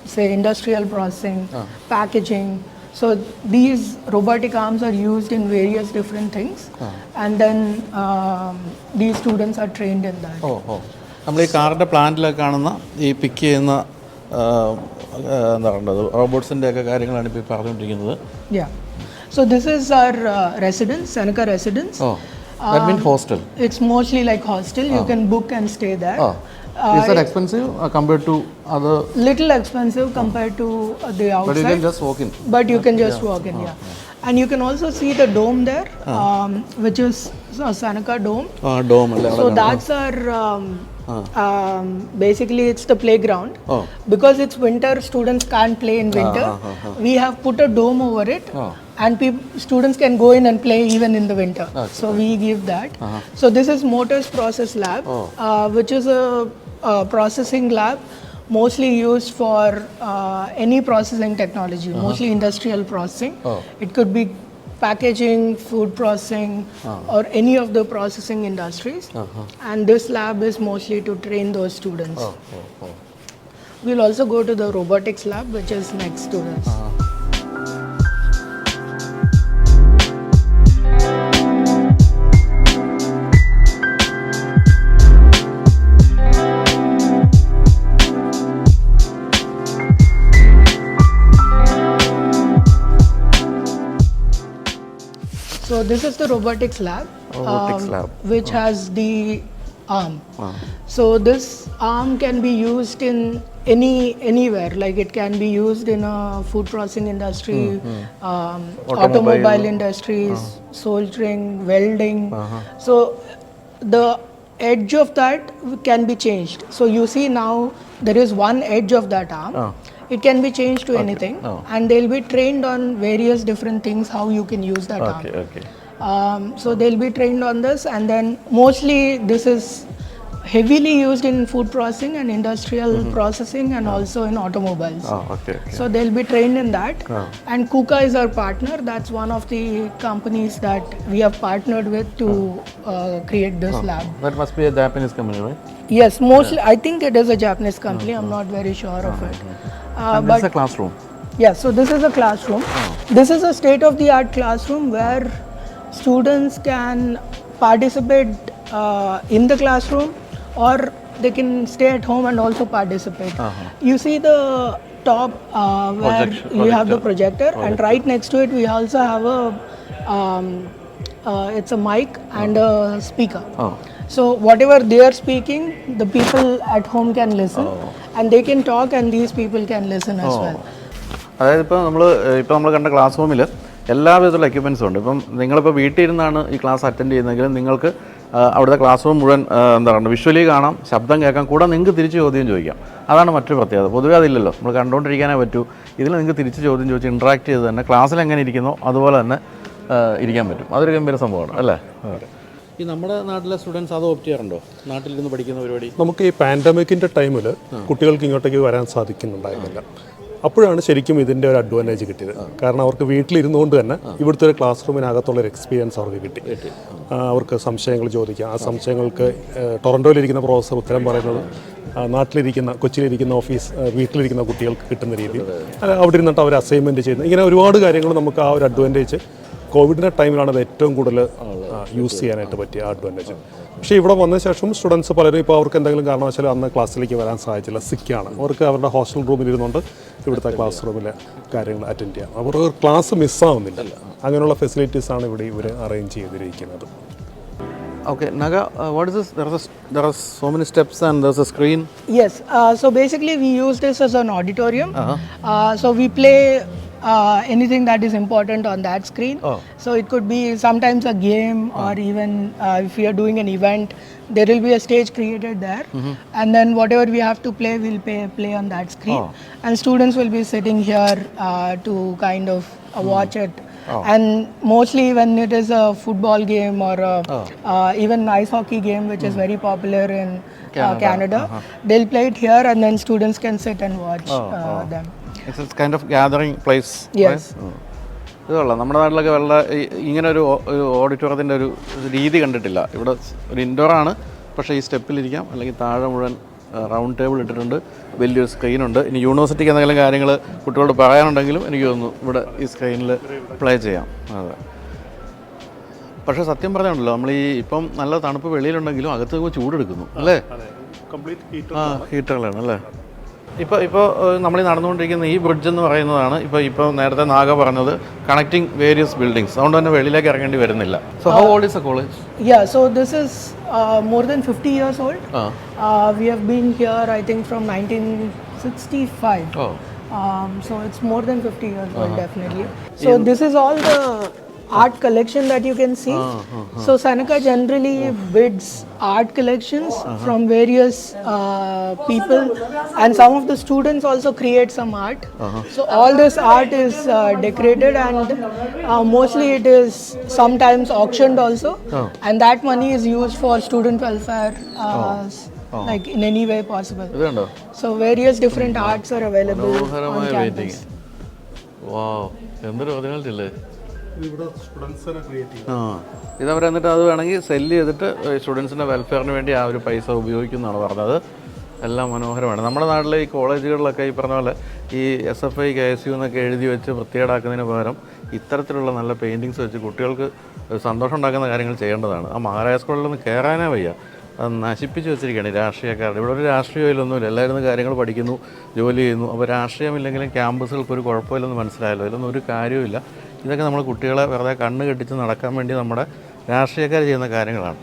say industrial processing, packaging. So these robotic arms are used in various different things and then these students are trained in that. നമ്മൾ ഈ കാറിൻ്റെ പ്ലാന്റിലൊക്കെ കാണുന്ന ഈ പിക്ക് ചെയ്യുന്ന എന്താ പറയുന്നത് റോബോട്ട്സിൻ്റെ ഒക്കെ കാര്യങ്ങളാണ് ഇപ്പോൾ പറഞ്ഞുകൊണ്ടിരിക്കുന്നത്. Yeah. So this is our residence, Seneca residence. That means hostel. It's mostly like hostel. You can book and stay there. Is that expensive compared to other? Little expensive compared to the outside. But you can just walk in. But you can just walk in, And you can also see the dome there, which is Seneca Dome. Dome. So that's our, basically it's the playground. Because it's winter, students can't play in winter. We have put a dome over it. And students can go in and play even in the winter. So we give that. So this is Motors Process Lab, which is a processing lab mostly used for any processing technology, mostly industrial processing. It could be packaging, food processing, or any of the processing industries. And this lab is mostly to train those students. We'll also go to the robotics lab, which is next to this. So this is the robotics lab, which has the arm. So this arm can be used in anywhere. Like it can be used in a food processing industry, automobile industries, soldering, welding. So the edge of that can be changed. So you see now there is one edge of that arm. It can be changed to anything, and they'll be trained on various different things how you can use that arm. So they'll be trained on this, and then mostly this is heavily used in food processing and industrial processing and also in automobiles. So they'll be trained in that. And KUKA is our partner. That's one of the companies that we have partnered with to create this lab. That must be a Japanese company, right? Yes, mostly. I think it is a Japanese company. I'm not very sure of it. And this is a classroom. Yeah, so this is a classroom. This is a state-of-the-art classroom where students can participate in the classroom, or they can stay at home and also participate. You see the top where you have the projector, and right next to it we also have a it's a mic and a speaker. So whatever they are speaking, the people at home can listen, and they can talk, and these people can listen as well. അതായത് ഇപ്പോൾ നമ്മൾ കണ്ട class റൂമിൽ എല്ലാവിധത്തിലുള്ള എക്യുപ്മെൻസും ഉണ്ട്. ഇപ്പം നിങ്ങളിപ്പോൾ വീട്ടിൽ ഇരുന്നാണ് ഈ ക്ലാസ് അറ്റൻഡ് ചെയ്യുന്നതെങ്കിലും നിങ്ങൾക്ക് അവിടുത്തെ ക്ലാസ് റൂം മുഴുവൻ എന്താ പറയുക വിഷ്വലി കാണാം, ശബ്ദം കേൾക്കാം, കൂടെ നിങ്ങൾക്ക് തിരിച്ച് ചോദ്യം ചോദിക്കാം. അതാണ് മറ്റൊരു പ്രത്യേകത. പൊതുവേ അതില്ലല്ലോ, നമ്മൾ കണ്ടുകൊണ്ടിരിക്കാനേ പറ്റൂ. ഇതിൽ നിങ്ങൾക്ക് തിരിച്ച് ചോദ്യം ചോദിച്ച് ഇൻട്രാക്ട് ചെയ്ത് തന്നെ ക്ലാസ്സിൽ എങ്ങനെ ഇരിക്കുന്നോ അതുപോലെ തന്നെ ഇരിക്കാൻ പറ്റും. അതൊരു ഗംഭീര സംഭവമാണ് അല്ലേ? ഈ നമ്മുടെ നാട്ടിലെ സ്റ്റുഡൻസ് അത് ഓപ്റ്റ് ചെയ്യാറുണ്ടോ, നാട്ടിലിരുന്ന് പഠിക്കുന്ന പരിപാടി? നമുക്ക് ഈ പാൻഡമിക്കിൻ്റെ ടൈമിൽ കുട്ടികൾക്ക് ഇങ്ങോട്ടേക്ക് വരാൻ സാധിക്കുന്നുണ്ടായിരുന്നില്ല. അപ്പോഴാണ് ശരിക്കും ഇതിൻ്റെ ഒരു അഡ്വാൻറ്റേജ് കിട്ടിയത്. കാരണം അവർക്ക് വീട്ടിലിരുന്നുകൊണ്ട് തന്നെ ഇവിടുത്തെ ഒരു ക്ലാസ് റൂമിനകത്തുള്ളൊരു എക്സ്പീരിയൻസ് അവർക്ക് കിട്ടി. അവർക്ക് സംശയങ്ങൾ ചോദിക്കാം. ആ സംശയങ്ങൾക്ക് ടൊറൻറ്റോയിലിരിക്കുന്ന പ്രൊഫസർ ഉത്തരം പറയുന്നത് നാട്ടിലിരിക്കുന്ന കൊച്ചിയിലിരിക്കുന്ന വീട്ടിലിരിക്കുന്ന കുട്ടികൾക്ക് കിട്ടുന്ന രീതിയിൽ അവിടെ ഇരുന്നിട്ട് അവർ അസൈൻമെൻറ്റ് ചെയ്യുന്നത്, ഇങ്ങനെ ഒരുപാട് കാര്യങ്ങൾ നമുക്ക് ആ ഒരു അഡ്വാൻറ്റേജ് കോവിഡിൻ്റെ ടൈമിലാണ് അത് ഏറ്റവും കൂടുതൽ യൂസ് ചെയ്യാനായിട്ട് പറ്റിയ അഡ്വാൻറ്റേജ്. പക്ഷേ ഇവിടെ വന്ന ശേഷം സ്റ്റുഡൻസ് പലരും ഇപ്പോൾ അവർക്ക് എന്തെങ്കിലും കാരണവശാൽ അന്ന് ക്ലാസ്സിലേക്ക് വരാൻ സാധിച്ചില്ല, സിക്കാണ്, അവർക്ക് അവരുടെ ഹോസ്റ്റൽ റൂമിൽ ഇരുന്നുകൊണ്ട് ഇവിടുത്തെ ക്ലാസ് റൂമിലെ കാര്യങ്ങൾ അറ്റൻഡ് ചെയ്യാം. അവർക്ക് ക്ലാസ് മിസ്സാവുന്നില്ല. അങ്ങനെയുള്ള ഫെസിലിറ്റീസാണ് ഇവിടെ ഇവർ അറേഞ്ച് ചെയ്തിരിക്കുന്നത്. Okay, Naga, what is this? There are so many steps and there's a screen. Yes, so basically we use this as an auditorium. So we play anything that is important on that screen. So it could be sometimes a game or even if we are doing an event, there will be a stage created there. And then whatever we have to play, we'll play on that screen. And students will be sitting here to kind of watch it. And mostly when it is a football game or even ice hockey game, which is very popular in Canada, they'll play it here and then students can sit and watch them. It's kind of gathering place. Yes. ഇതുള്ള നമ്മുടെ നാട്ടിലൊക്കെ വെള്ള ഇങ്ങനെ ഒരു ഓഡിറ്റോറിയത്തിൻ്റെ ഒരു രീതി കണ്ടിട്ടില്ല. ഇവിടെ ഒരു ഇൻഡോർ ആണ്, പക്ഷേ ഈ സ്റ്റെപ്പിലിരിക്കാം, അല്ലെങ്കിൽ താഴെ മുഴുവൻ റൗണ്ട് ടേബിൾ ഇട്ടിട്ടുണ്ട്, വലിയൊരു സ്ക്രീനുണ്ട്. ഇനി യൂണിവേഴ്സിറ്റിക്ക് എന്തെങ്കിലും കാര്യങ്ങൾ കുട്ടികളോട് പറയാനുണ്ടെങ്കിലും എനിക്ക് തോന്നുന്നു ഇവിടെ ഈ സ്ക്രീനിൽ പ്ലേ ചെയ്യാം. അതെ, പക്ഷേ സത്യം പറഞ്ഞുണ്ടല്ലോ, നമ്മൾ ഈ ഇപ്പം നല്ല തണുപ്പ് വെളിയിലുണ്ടെങ്കിലും അകത്ത് പോകുമ്പോൾ ചൂടെടുക്കുന്നു അല്ലേ? ഹീറ്ററുകളാണ് അല്ലേ? ഇപ്പോൾ നമ്മൾ ഈ നടന്നുകൊണ്ടിരിക്കുന്ന ഈ ബ്രിഡ്ജ് എന്ന് പറയുന്നതാണ് ഇപ്പോൾ നേരത്തെ നാഗ പറഞ്ഞത് കണക്റ്റിംഗ് വേരിയസ് ബിൽഡിങ്സ്. അതുകൊണ്ട് തന്നെ വെളിയിലേക്ക് ഇറങ്ങേണ്ടി വരുന്നില്ല. So how old is A college? Yeah, so this is more than 50 years old. We have been here, I think, from 1965. So it's more than 50 years old, definitely. So this is all the art collection that you can see. So Seneca generally bids art collections from various people, and some of the students also create some art. So all this art is decorated, and mostly it is sometimes auctioned also, and that money is used for student welfare, like in any way possible. So various different arts are available on campus. Wow, എന്തൊരു originality. ഇതവർ എന്നിട്ട് അത് വേണമെങ്കിൽ cell ചെയ്തിട്ട് സ്റ്റുഡൻസിൻ്റെ വെൽഫെയറിന് വേണ്ടി ആ ഒരു പൈസ ഉപയോഗിക്കുന്നതാണ് പറഞ്ഞത്. എല്ലാം മനോഹരമാണ്. നമ്മുടെ നാട്ടിലെ ഈ കോളേജുകളിലൊക്കെ ഈ പറഞ്ഞ പോലെ ഈ SFI KSU എന്നൊക്കെ എഴുതി വെച്ച് വൃത്തികേടാക്കുന്നതിന് പകരം ഇത്തരത്തിലുള്ള നല്ല പെയിൻറ്റിങ്സ് വെച്ച് കുട്ടികൾക്ക് സന്തോഷം ഉണ്ടാക്കുന്ന കാര്യങ്ങൾ ചെയ്യേണ്ടതാണ്. ആ മഹാരാജാസ് കോളേജിലൊന്നും കയറാനേ വയ്യ, അത് നശിപ്പിച്ച് വെച്ചിരിക്കുകയാണ് രാഷ്ട്രീയക്കാരുടെ. ഇവിടെ ഒരു രാഷ്ട്രീയമില്ലൊന്നുമില്ല, എല്ലാവരും കാര്യങ്ങൾ പഠിക്കുന്നു, ജോലി ചെയ്യുന്നു. അപ്പോൾ രാഷ്ട്രീയമില്ലെങ്കിലും ക്യാമ്പസുകൾക്ക് ഒരു കുഴപ്പമില്ലെന്ന് മനസ്സിലായല്ലോ. ഇതിലൊന്നും ഒരു കാര്യമില്ല. ഇതൊക്കെ നമ്മൾ കുട്ടികളെ വെറുതെ കണ്ണ് കെട്ടിച്ച് നടക്കാൻ വേണ്ടി നമ്മുടെ രാഷ്ട്രീയക്കാർ ചെയ്യുന്ന കാര്യങ്ങളാണ്.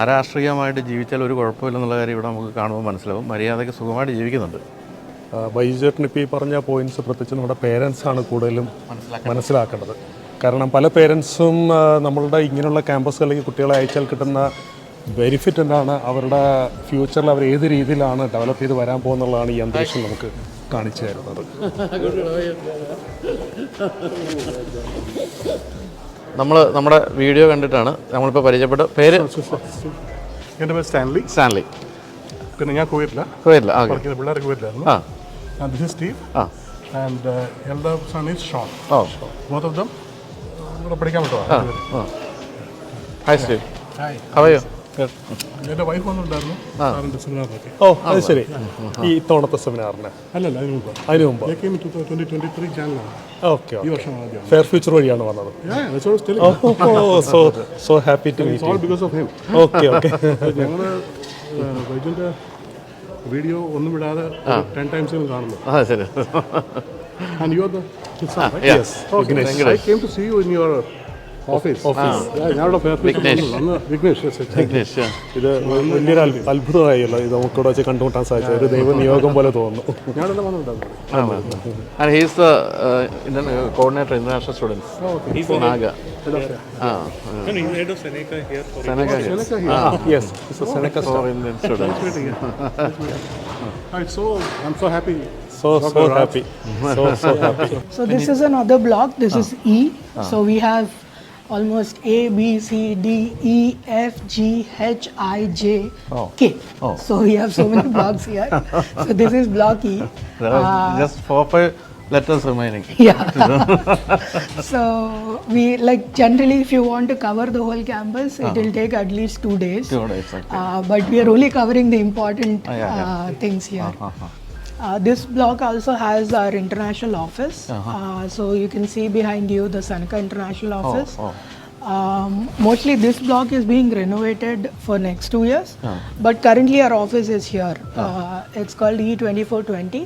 അരാഷ്ട്രീയമായിട്ട് ജീവിച്ചാൽ ഒരു കുഴപ്പമില്ലെന്നുള്ള കാര്യം ഇവിടെ നമുക്ക് കാണുമ്പോൾ മനസ്സിലാവും. മര്യാദയ്ക്ക് സുഖമായിട്ട് ജീവിക്കുന്നുണ്ട്. ബൈജുചേട്ടൻ ഇപ്പോൾ ഈ പറഞ്ഞ പോയിൻറ്റ്സ് പ്രത്യേകിച്ച് നമ്മുടെ പേരൻസാണ് കൂടുതലും മനസ്സിലാക്കേണ്ടത്. കാരണം പല പേരൻസും നമ്മളുടെ ഇങ്ങനെയുള്ള ക്യാമ്പസുകളിലേക്ക് കുട്ടികളെ അയച്ചാൽ കിട്ടുന്ന ബെനിഫിറ്റ് എന്താണ്, അവരുടെ ഫ്യൂച്ചറിൽ അവർ ഏത് രീതിയിലാണ് ഡെവലപ്പ് ചെയ്ത് വരാൻ പോകുന്നുള്ളതാണ് ഈ അന്തരീക്ഷം നമുക്ക് കാണിച്ചു തരുന്നത്. നമ്മുടെ വീഡിയോ കണ്ടിട്ടാണ് നമ്മളിപ്പോൾ പരിചയപ്പെട്ട പേര്. എൻ്റെ പേര് സ്റ്റാൻലി. പിന്നെ ഞാൻ കുവൈറ്റില്ല. പിള്ളേർ കുവൈറ്റിലായിരുന്നു. This is Steve and elder son is Shawn. Both of them ഇവിടെ പഠിക്കാൻ പറ്റുമോ? Hi Steve. How are you? എൻ്റെ വൈഫ് വന്നിട്ടുണ്ടായിരുന്നു സെമിനാറിനൊക്കെ. ഓ അത് ശരി. ഈ തവണത്തെ സെമിനാറിന് അല്ലല്ല, അതിന് മുമ്പ് 2023 ജാനുവരി. ഓക്കെ, ഈ വർഷം ഫെയർ ഫ്യൂച്ചർ വഴിയാണ് വന്നത്. So happy to meet you. Because of him. Okay okay. ഞങ്ങൾ വൈജുവിൻ്റെ വീഡിയോ ഒന്നും വിടാതെ 10 times കാണുന്നു. ശരി. And you are the son, right? Yes. Vignesh. I came to see you in your office. ഞാനവിടെ ഫെയർ വിഘ്നേഷ്. ഇത് വലിയൊരു അത്ഭുതമായല്ലോ ഇത് നമുക്കിവിടെ വെച്ച് കണ്ടുമുട്ടാൻ സാധിച്ചത്. ഒരു ദൈവ നിയോഗം പോലെ തോന്നുന്നു. ഞാനെല്ലാം വന്നിട്ടുണ്ടായിരുന്നു. And he is the coordinator international students. He's Naga. He's head of Seneca here. Seneca here. Yes, it's a Seneca for Indian students. I'm so happy. So happy. So happy. So this is another block. This is E. So we have almost A, B, C, D, E, F, G, H, I, J, K. So we have so many blocks here. So this is block E. There are just 4-5 letters remaining. Yeah. So we like generally if you want to cover the whole campus, it will take at least 2 days. 2 days, okay. But we are only covering the important things here. This block also has our international office. So you can see behind you the Seneca International Office. Mostly this block is being renovated for next 2 years, but currently our office is here. It's called E2420.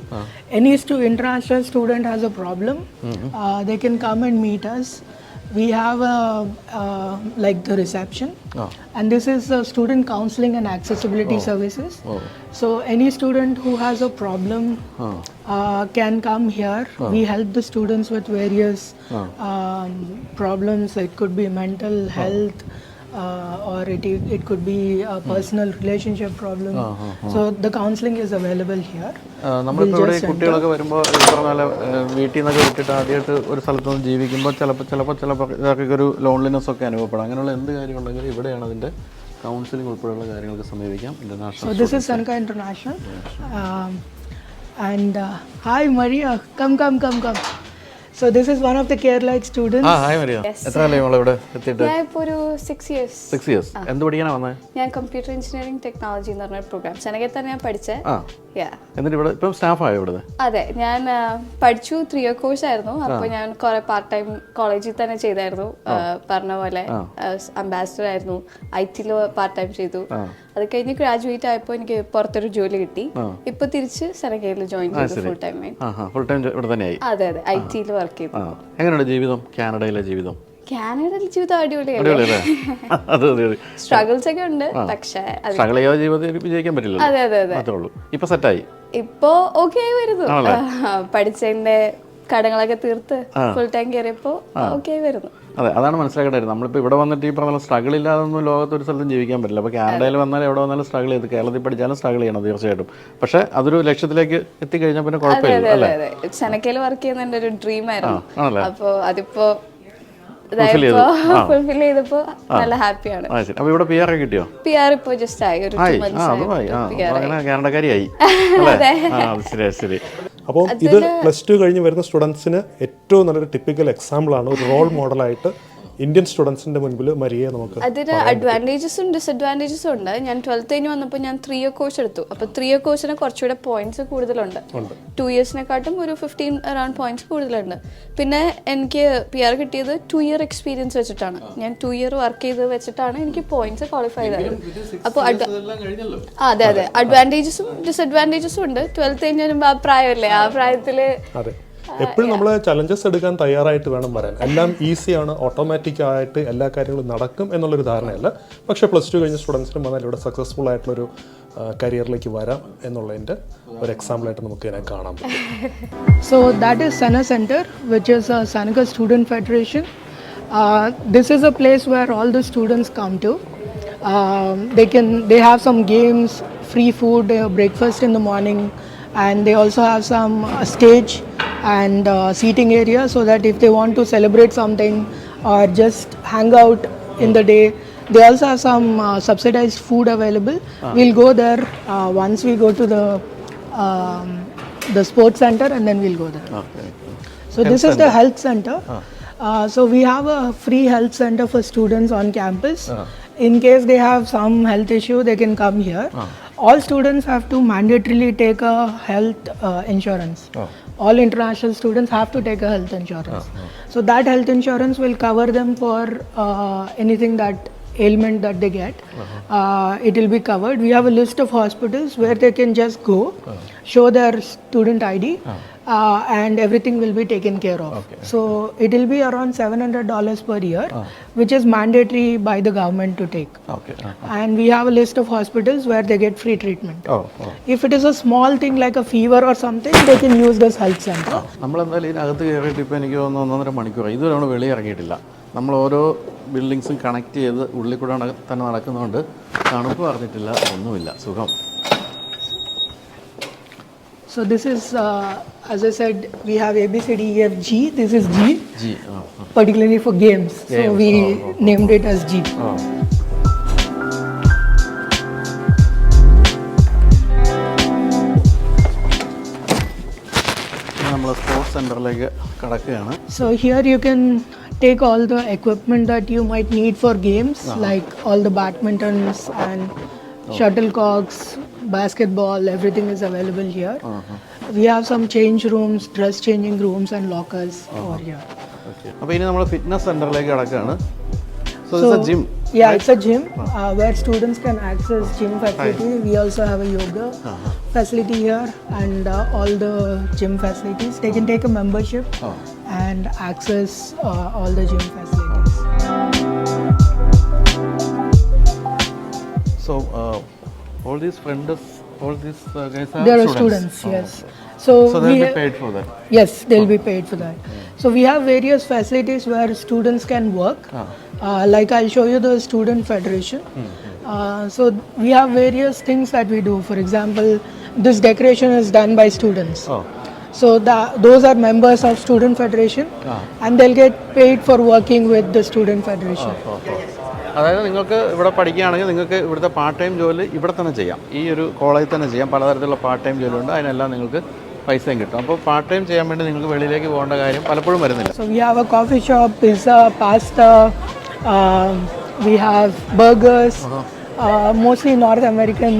Any international student has a problem, they can come and meet us. We have like the reception, and this is student counseling and accessibility services. So any student who has a problem can come here. We help the students with various problems. It could be mental health, or it could be a personal relationship problem. So the counseling is available here. നമ്മളിപ്പോൾ ഇവിടെ കുട്ടികളൊക്കെ വരുമ്പോൾ ഈ പറഞ്ഞ പോലെ വീട്ടിൽ നിന്നൊക്കെ വിട്ടിട്ട് ആദ്യമായിട്ട് ഒരു സ്ഥലത്ത് നിന്ന് ജീവിക്കുമ്പോൾ ചിലപ്പോൾ ഇതൊക്കെ ഒരു ലോൺലിനെസ് ഒക്കെ അനുഭവപ്പെടാം. അങ്ങനെയുള്ള എന്ത് കാര്യമുണ്ടെങ്കിലും ഇവിടെയാണ് അതിൻ്റെ കൗൺസിലിംഗ് ഉൾപ്പെടെയുള്ള കാര്യങ്ങൾക്ക് സമീപിക്കാം. International. So this is Seneca International. And hi Maria, come. So this is one of the CareLite students. Hi Maria. എത്ര കാലമായി നമ്മളിവിടെ എത്തിയിട്ട്? ഞാൻ ഇപ്പോൾ ഒരു 6 years. 6 years. എന്ത് പഠിക്കാനാണ് വന്നത്? ഞാൻ കമ്പ്യൂട്ടർ എഞ്ചിനീയറിംഗ് ടെക്നോളജി എന്ന് പറഞ്ഞ പ്രോഗ്രാം സെനഗയിൽ തന്നെ ഞാൻ പഠിച്ചത്. എന്നിട്ട് ഇവിടെ ഇപ്പം സ്റ്റാഫായോ ഇവിടെ? അതെ, ഞാൻ പഠിച്ചു 3 year കോഴ്സ് ആയിരുന്നു. അപ്പോൾ ഞാൻ കുറെ പാർട്ട് ടൈം കോളേജിൽ തന്നെ ചെയ്തായിരുന്നു. പറഞ്ഞ പോലെ അംബാസിഡർ ആയിരുന്നു, IT പാർട്ട് ടൈം ചെയ്തു. അത് കഴിഞ്ഞ് ഗ്രാജുവേറ്റ് ആയപ്പോൾ എനിക്ക് പുറത്തൊരു ജോലി കിട്ടി. ഇപ്പൊ തിരിച്ച് സെനഗയിൽ ജോയിൻ ചെയ്തു ഫുൾ ടൈം. ഇവിടെ തന്നെയായി? അതെ, IT വർക്ക് ചെയ്തു. എങ്ങനെയുണ്ട് ജീവിതം, കാനഡയിലെ ജീവിതം? കാനഡയിൽ ജീവിതം അടിപൊളിയല്ലേ? സ്ട്രഗിൾസ് ഒക്കെ ഉണ്ട്, പക്ഷേ സ്ട്രഗിൾ ചെയ്യാതെ ജീവിതത്തിൽ വിജയിക്കാൻ പറ്റില്ല. അതെ. ഇപ്പൊ സെറ്റായി, ഇപ്പൊ ഓക്കെ ആയി വരുന്നു. പഠിച്ചതിന്റെ കടങ്ങളൊക്കെ തീർത്ത് ഫുൾ ടൈം കയറിയപ്പോ ഓക്കെ ആയി വരുന്നു. അതെ, അതാണ് മനസ്സിലാക്കേണ്ടത്. നമ്മളിപ്പോൾ ഇവിടെ വന്നിട്ട് ഈ പറഞ്ഞ സ്ട്രഗിൾ ഇല്ലാതൊന്നും ലോകത്ത് ഒരു സ്ഥലത്തും ജീവിക്കാൻ പറ്റില്ല. അപ്പോൾ കാനഡയിൽ വന്നാലും എവിടെ വന്നാലും സ്ട്രഗിൾ ചെയ്ത്, കേരളത്തിൽ പഠിച്ചാലും സ്ട്രഗിൾ ചെയ്യണം തീർച്ചയായിട്ടും. പക്ഷേ അതൊരു ലക്ഷ്യത്തിലേക്ക് എത്തിക്കഴിഞ്ഞാൽ പിന്നെ കുഴപ്പമില്ല അല്ലേ? സെനക്കയിൽ വർക്ക് ചെയ്യുന്ന എൻ്റെ ഒരു ഡ്രീം ആയിരുന്നു. അപ്പോൾ അതിപ്പോ ഫുൾഫിൽ ചെയ്തപ്പോ നല്ല ഹാപ്പിയാണ്. അപ്പോൾ ഇവിടെ PR ഒക്കെ കിട്ടിയോ? PR ഇപ്പോ ജസ്റ്റ് ആയി, ഒരു 2 months ആയി. കാനഡക്കാരിയായി. ശരി. അപ്പോൾ ഇത് +2 കഴിഞ്ഞ് വരുന്ന സ്റ്റുഡൻസിന് ഏറ്റവും നല്ലൊരു ടിപ്പിക്കൽ എക്സാമ്പിളാണ്, ഒരു റോൾ മോഡലായിട്ട് ഇന്ത്യൻ സ്റ്റുഡൻസിന്റെ മുൻപിൽ മരിയയെ നമുക്ക്. അതിന് അഡ്വാൻറ്റേജസും ഡിസഡ്വാൻറ്റേജസും ഉണ്ട്. ഞാൻ 12th കഴിഞ്ഞ് വന്നപ്പോൾ ഞാൻ 3 year കോഴ്സ് എടുത്തു. അപ്പോൾ 3 year കോഴ്സിന് കുറച്ചുകൂടെ പോയിന്റ്സ് കൂടുതലുണ്ട്. 2 yearsനെക്കാട്ടും ഒരു 15 around പോയിന്റ്സ് കൂടുതലുണ്ട്. പിന്നെ എനിക്ക് PR കിട്ടിയത് 2 year എക്സ്പീരിയൻസ് വെച്ചിട്ടാണ്. ഞാൻ 2 year വർക്ക് ചെയ്ത് വെച്ചിട്ടാണ് എനിക്ക് പോയിന്റ്സ് ക്വാളിഫൈ ചെയ്തത്. അപ്പോൾ അതെ, അഡ്വാൻറ്റേജസും ഡിസഡ്വാൻറ്റേജസും ഉണ്ട്. 12th കഴിഞ്ഞ് വരുമ്പോൾ ആ പ്രായമല്ലേ, ആ പ്രായത്തിൽ എപ്പോഴും നമ്മൾ ചലഞ്ചസ് എടുക്കാൻ തയ്യാറായിട്ട് വേണം വരാൻ. എല്ലാം ഈസിയാണ്, ഓട്ടോമാറ്റിക് ആയിട്ട് എല്ലാ കാര്യങ്ങളും നടക്കും എന്നുള്ളൊരു ധാരണയല്ല. പക്ഷേ +2 കഴിഞ്ഞ സ്റ്റുഡൻസിനും വന്നാൽ ഇവിടെ സക്സസ്ഫുൾ ആയിട്ടുള്ളൊരു കരിയറിലേക്ക് വരാം എന്നുള്ളതിൻ്റെ ഒരു എക്സാമ്പിളായിട്ട് നമുക്ക് ഇതിനെ കാണാൻ പറ്റും. So that is Sena Center, which is a Seneca Student Federation. This is a place where all the students come to. They have some games, free food, breakfast in the morning, and they also have some stage and seating area, so that if they want to celebrate something or just hang out in the day, they also have some subsidized food available. We'll go there once we go to the sports center, and then we'll go there. So this is the health center. So we have a free health center for students on campus. In case they have some health issue, they can come here. All students have to mandatorily take a health insurance. All international students have to take a health insurance. So that health insurance will cover them for anything ailment that they get. It will be covered. We have a list of hospitals where they can just go, show their student ID, and everything will be taken care of. So it will be around $700 per year, which is mandatory by the government to take. And we have a list of hospitals where they get free treatment. If it is a small thing like a fever or something, they can use this health center. നമ്മളെന്തായാലും ഇതിനകത്ത് കയറിയിട്ട് ഇപ്പോൾ എനിക്ക് തോന്നുന്നു 1.5 മണിക്കൂർ ഇതുവരെ നമ്മൾ വെളിയിറങ്ങിയിട്ടില്ല. നമ്മൾ ഓരോ ബിൽഡിങ്സും കണക്ട് ചെയ്ത് ഉള്ളിൽ കൂടെ തന്നെ നടക്കുന്നതുകൊണ്ട് തണുപ്പ് പറഞ്ഞിട്ടില്ല, ഒന്നുമില്ല, സുഖം. So this is, as I said, we have ABCDEFG. This is G, particularly for games. So we named it as G. നമ്മൾ സ്പോർട്സ് സെൻ്ററിലേക്ക് കടക്കുകയാണ്. So here you can take all the equipment that you might need for games, like all the badmintons and shuttlecocks, basketball, everything is available here. We have some change rooms, dress changing rooms and lockers over here. അപ്പോൾ ഇനി നമ്മൾ fitness സെൻ്ററിലേക്ക് കിടക്കുകയാണ്. So this a gym. Yeah, it's a gym where students can access gym facility. We also have a yoga facility here and all the gym facilities. They can take a membership and access all the gym facilities. So all these friends, all these guys are They are students, yes. So they'll we be paid for that. Yes, they'll be paid for that. So we have various facilities where students can work. Like I'll show you the student federation. So we have various things that we do. For example, this decoration is done by students. So those are members of student federation and they'll get paid for working with the student federation. അതായത് നിങ്ങൾക്ക് ഇവിടെ പഠിക്കുകയാണെങ്കിൽ നിങ്ങൾക്ക് ഇവിടുത്തെ part time ജോലി ഇവിടെ തന്നെ ചെയ്യാം. ഈ ഒരു കോളേജിൽ തന്നെ ചെയ്യാം. പലതരത്തിലുള്ള പാർട്ട് ടൈം ജോലിയുണ്ട്. അതിനെല്ലാം നിങ്ങൾക്ക് പൈസയും കിട്ടും. അപ്പോൾ പാർട്ട് ടൈം ചെയ്യാൻ വേണ്ടി നിങ്ങൾക്ക് വെളിയിലേക്ക് പോകേണ്ട കാര്യം പലപ്പോഴും വരുന്നില്ല. So we have a coffee shop, pizza, pasta, we have burgers, mostly North American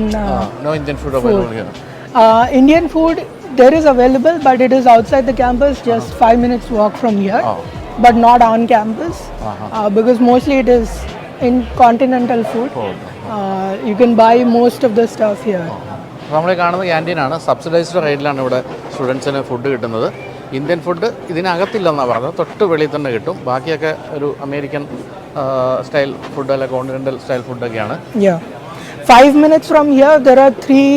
No Indian food available here. Indian food there is available, but it is outside the campus, just 5 minutes walk from here, but not on campus, because mostly it is in continental food. You can buy most of the stuff here. നമ്മൾ കാണുന്ന ക്യാൻറ്റീനാണ്. Subsidised റേറ്റിലാണ് ഇവിടെ സ്റ്റുഡൻസിന് food കിട്ടുന്നത്. Indian food ഇതിനകത്തില്ലെന്നാണ് പറഞ്ഞത്. തൊട്ട് വെളിയിൽ തന്നെ കിട്ടും. ബാക്കിയൊക്കെ ഒരു അമേരിക്കൻ സ്റ്റൈൽ ഫുഡ് അല്ല continental style ഫുഡൊക്കെയാണ്. Yeah. 5 minutes from here, there are 3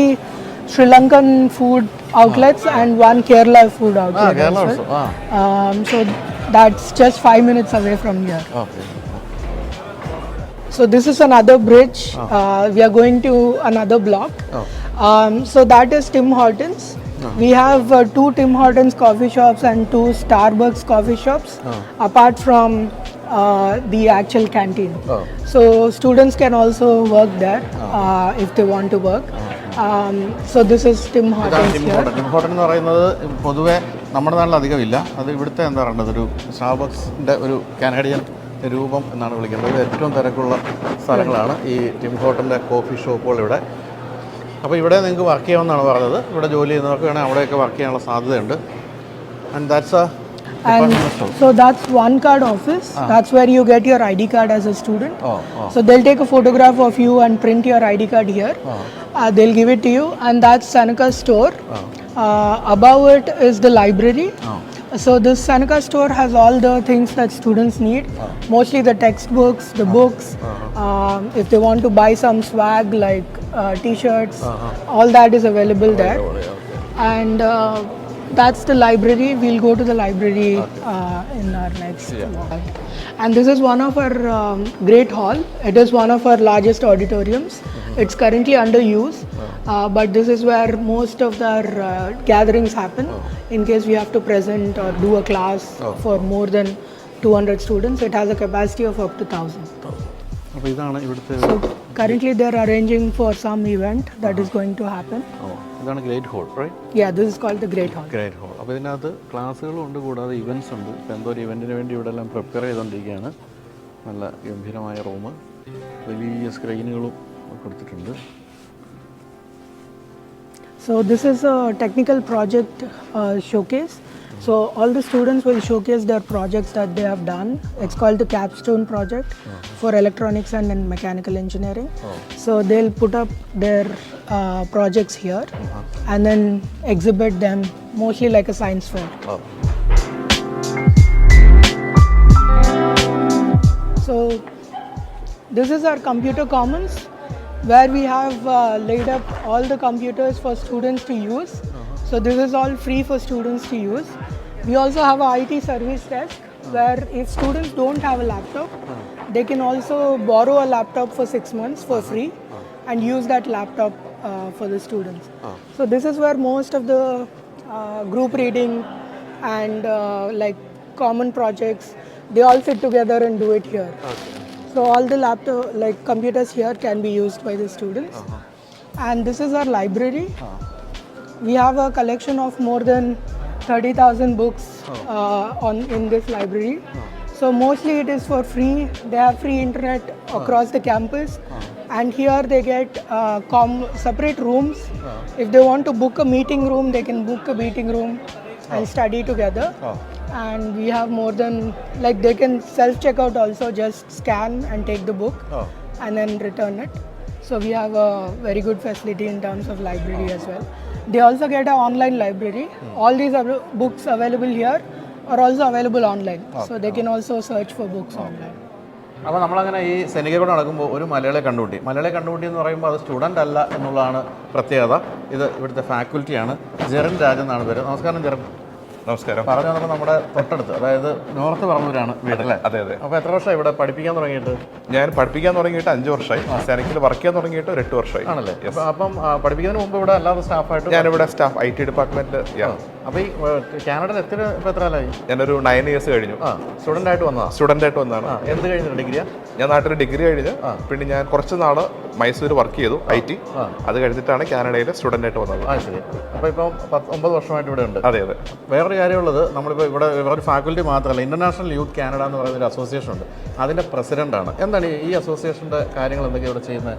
Sri Lankan food outlets and 1 Kerala food outlet. Kerala as well. also. So that's just 5 minutes away from here. Okay. So this is another bridge. We are going to another block. So that is Tim Hortons. We have 2 Tim Hortons coffee shops and 2 Starbucks coffee shops, apart from the actual canteen. So students can also work there if they want to work. So this is Tim Hortons here. Tim Houten എന്ന് പറയുന്നത് പൊതുവെ നമ്മുടെ നാട്ടിൽ അധികമില്ല. അത് ഇവിടുത്തെ എന്താ പറയുന്നത് ഒരു സ്റ്റാർബക്സിൻ്റെ ഒരു കാനഡിയൻ രൂപം എന്നാണ് വിളിക്കുന്നത്. ഏറ്റവും തിരക്കുള്ള സ്ഥലങ്ങളാണ് ഈ ടിം ഹോട്ടൻ്റെ കോഫി ഷോപ്പുകൾ ഇവിടെ. അപ്പോൾ ഇവിടെ നിങ്ങൾക്ക് വർക്ക് ചെയ്യാമെന്നാണ് പറഞ്ഞത്. ഇവിടെ ജോലി ചെയ്യുന്നവർക്ക് വേണമെങ്കിൽ അവിടെയൊക്കെ വർക്ക് ചെയ്യാനുള്ള സാധ്യതയുണ്ട്. And that's And so that's one card office. That's where you get your ID card as a student. So they'll take a photograph of you and print your ID card here. They'll give it to you, and that's Seneca store. Above it is the library. So this Seneca store has all the things that students need, mostly the textbooks, the books. If they want to buy some swag like t-shirts, all that is available there. And that's the library. We'll go to the library in our next walk. And this is one of our great hall. It is one of our largest auditoriums. It's currently under use, but this is where most of our gatherings happen. In case we have to present or do a class for more than 200 students, it has a capacity of up to 1,000. അപ്പോൾ ഇതാണ് ഇവിടുത്തെ. So currently they're arranging for some event that is going to happen. ഇതാണ് great hall, right? Yeah, this is called the Great Hall. Great hall. അപ്പോൾ ഇതിനകത്ത് ക്ലാസ്സുകളും ഉണ്ട്, കൂടാതെ events ഉണ്ട്. ഇപ്പോൾ എന്തോ ഒരു ഇവൻറ്റിന് വേണ്ടി ഇവിടെ എല്ലാം പ്രിപ്പയർ ചെയ്തുകൊണ്ടിരിക്കുകയാണ്. നല്ല ഗംഭീരമായ റൂം, വലിയ സ്ക്രീനുകളും കൊടുത്തിട്ടുണ്ട്. So this is a technical project showcase. So all the students will showcase their projects that they have done. It's called the capstone project for electronics and mechanical engineering. So they'll put up their projects here and then exhibit them, mostly like a science fair. So this is our computer commons, where we have laid up all the computers for students to use. So this is all free for students to use. We also have a IT service desk where if students don't have a laptop, they can also borrow a laptop for 6 months for free and use that laptop for the students. So this is where most of the group reading and like common projects, they all sit together and do it here. So all the laptop, like computers here, can be used by the students. And this is our library. We have a collection of more than 30,000 books in this library. So mostly it is for free. They have free internet across the campus. And here they get separate rooms. If they want to book a meeting room, they can book a meeting room and study together. And we have more than, like, they can self-check out also, just scan and take the book and then return it. So we have a very good facility in terms of library as well. They also get an online library. All these books available here are also available online. So they can also search for books online. അപ്പോൾ നമ്മളങ്ങനെ ഈ സെനികയോട് നടക്കുമ്പോൾ ഒരു മലയാളി കണ്ടുമുട്ടി. മലയാളി കണ്ടുമുട്ടി എന്ന് പറയുമ്പോൾ അത് സ്റ്റുഡൻ്റ് അല്ല എന്നുള്ളതാണ് പ്രത്യേകത. ഇത് ഇവിടുത്തെ ഫാക്കൽറ്റിയാണ്. ജെറിൻ രാജ് എന്നാണ് പേര്. നമസ്കാരം ജെറിൻ. നമസ്കാരം. പറഞ്ഞു വന്നപ്പോൾ നമ്മുടെ തൊട്ടടുത്ത്, അതായത് നോർത്ത് പറമ്പൂരാണ് വീട്ടിലെ. അതെ അതെ. അപ്പോൾ എത്ര വർഷമായി ഇവിടെ പഠിപ്പിക്കാൻ തുടങ്ങിയിട്ട്? ഞാൻ പഠിപ്പിക്കാൻ തുടങ്ങിയിട്ട് 5 വർഷമായി. സെനക്കിൽ വർക്ക് ചെയ്യാൻ തുടങ്ങിയിട്ട് ഒരു 8 വർഷമായി. ആണല്ലേ? അപ്പം പഠിപ്പിക്കുന്നതിന് മുമ്പ് ഇവിടെ അല്ലാതെ സ്റ്റാഫായിട്ട്? ഞാനിവിടെ സ്റ്റാഫ് IT ഡിപ്പാർട്ട്മെന്റ്. അപ്പോൾ ഈ കാനഡയിൽ ഇപ്പോൾ എത്ര കാലമായി? ഞാനൊരു 9 ഇയേഴ്സ് കഴിഞ്ഞു. സ്റ്റുഡൻ്റ് ആയിട്ട് വന്നതാണ്? സ്റ്റുഡൻ്റ് ആയിട്ട് വന്നതാണ്. എന്ത് കഴിഞ്ഞു? ഡിഗ്രിയാ? ഞാൻ നാട്ടിൽ ഡിഗ്രി കഴിഞ്ഞ് പിന്നെ ഞാൻ കുറച്ച് നാൾ മൈസൂർ വർക്ക് ചെയ്തു IT. അത് കഴിഞ്ഞിട്ടാണ് കാനഡയിൽ സ്റ്റുഡൻ്റ് ആയിട്ട് വന്നത്. ശരി. അപ്പോൾ ഇപ്പം 9 വർഷമായിട്ട് ഇവിടെ ഉണ്ട്. അതെ അതെ. വേറൊരു കാര്യമുള്ളത്, നമ്മളിപ്പോൾ ഇവിടെ ഒരു ഫാക്കൽറ്റി മാത്രമല്ല, ഇൻ്റർനാഷണൽ യൂത്ത് കാനഡ എന്ന് പറയുന്ന ഒരു അസോസിയേഷൻ ഉണ്ട്. അതിൻ്റെ പ്രസിഡൻ്റാണ്. എന്താണ് ഈ അസോസിയേഷൻ്റെ കാര്യങ്ങൾ എന്തൊക്കെയാണ് ഇവിടെ ചെയ്യുന്നത്?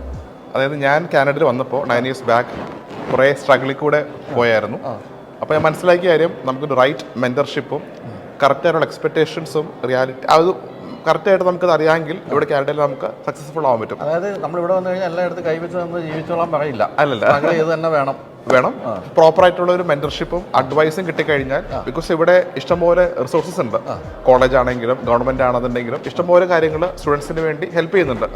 അതായത് ഞാൻ കാനഡയിൽ വന്നപ്പോൾ 9 ഇയേഴ്സ് ബാക്ക് കുറേ സ്ട്രഗിളിൽ കൂടെ പോയായിരുന്നു. അപ്പോൾ ഞാൻ മനസ്സിലാക്കിയ കാര്യം, നമുക്കൊരു റൈറ്റ് മെൻറ്റർഷിപ്പും കറക്റ്റായിട്ടുള്ള എക്സ്പെക്റ്റേഷൻസും റിയാലിറ്റി അത് കറക്റ്റായിട്ട് നമുക്കത് അറിയാമെങ്കിൽ ഇവിടെ കാനഡയിൽ നമുക്ക് സക്സസ്ഫുൾ ആവാൻ പറ്റും. അതായത് നമ്മളിവിടെ വന്നു കഴിഞ്ഞാൽ എല്ലായിടത്തും കൈവച്ച് നമ്മൾ ജീവിച്ചോളാൻ പറയില്ല. അല്ലല്ല, ഇത് തന്നെ വേണം പ്രോപ്പറായിട്ടുള്ള ഒരു മെൻറ്റർഷിപ്പും അഡ്വൈസും കിട്ടിക്കഴിഞ്ഞാൽ, ബിക്കോസ് ഇവിടെ ഇഷ്ടംപോലെ റിസോഴ്സസ് ഉണ്ട്. കോളേജ് ആണെങ്കിലും ഗവൺമെൻറ് ആണെന്നുണ്ടെങ്കിലും ഇഷ്ടംപോലെ കാര്യങ്ങൾ സ്റ്റുഡൻസിന് വേണ്ടി ഹെൽപ്പ് ചെയ്യുന്നുണ്ട്.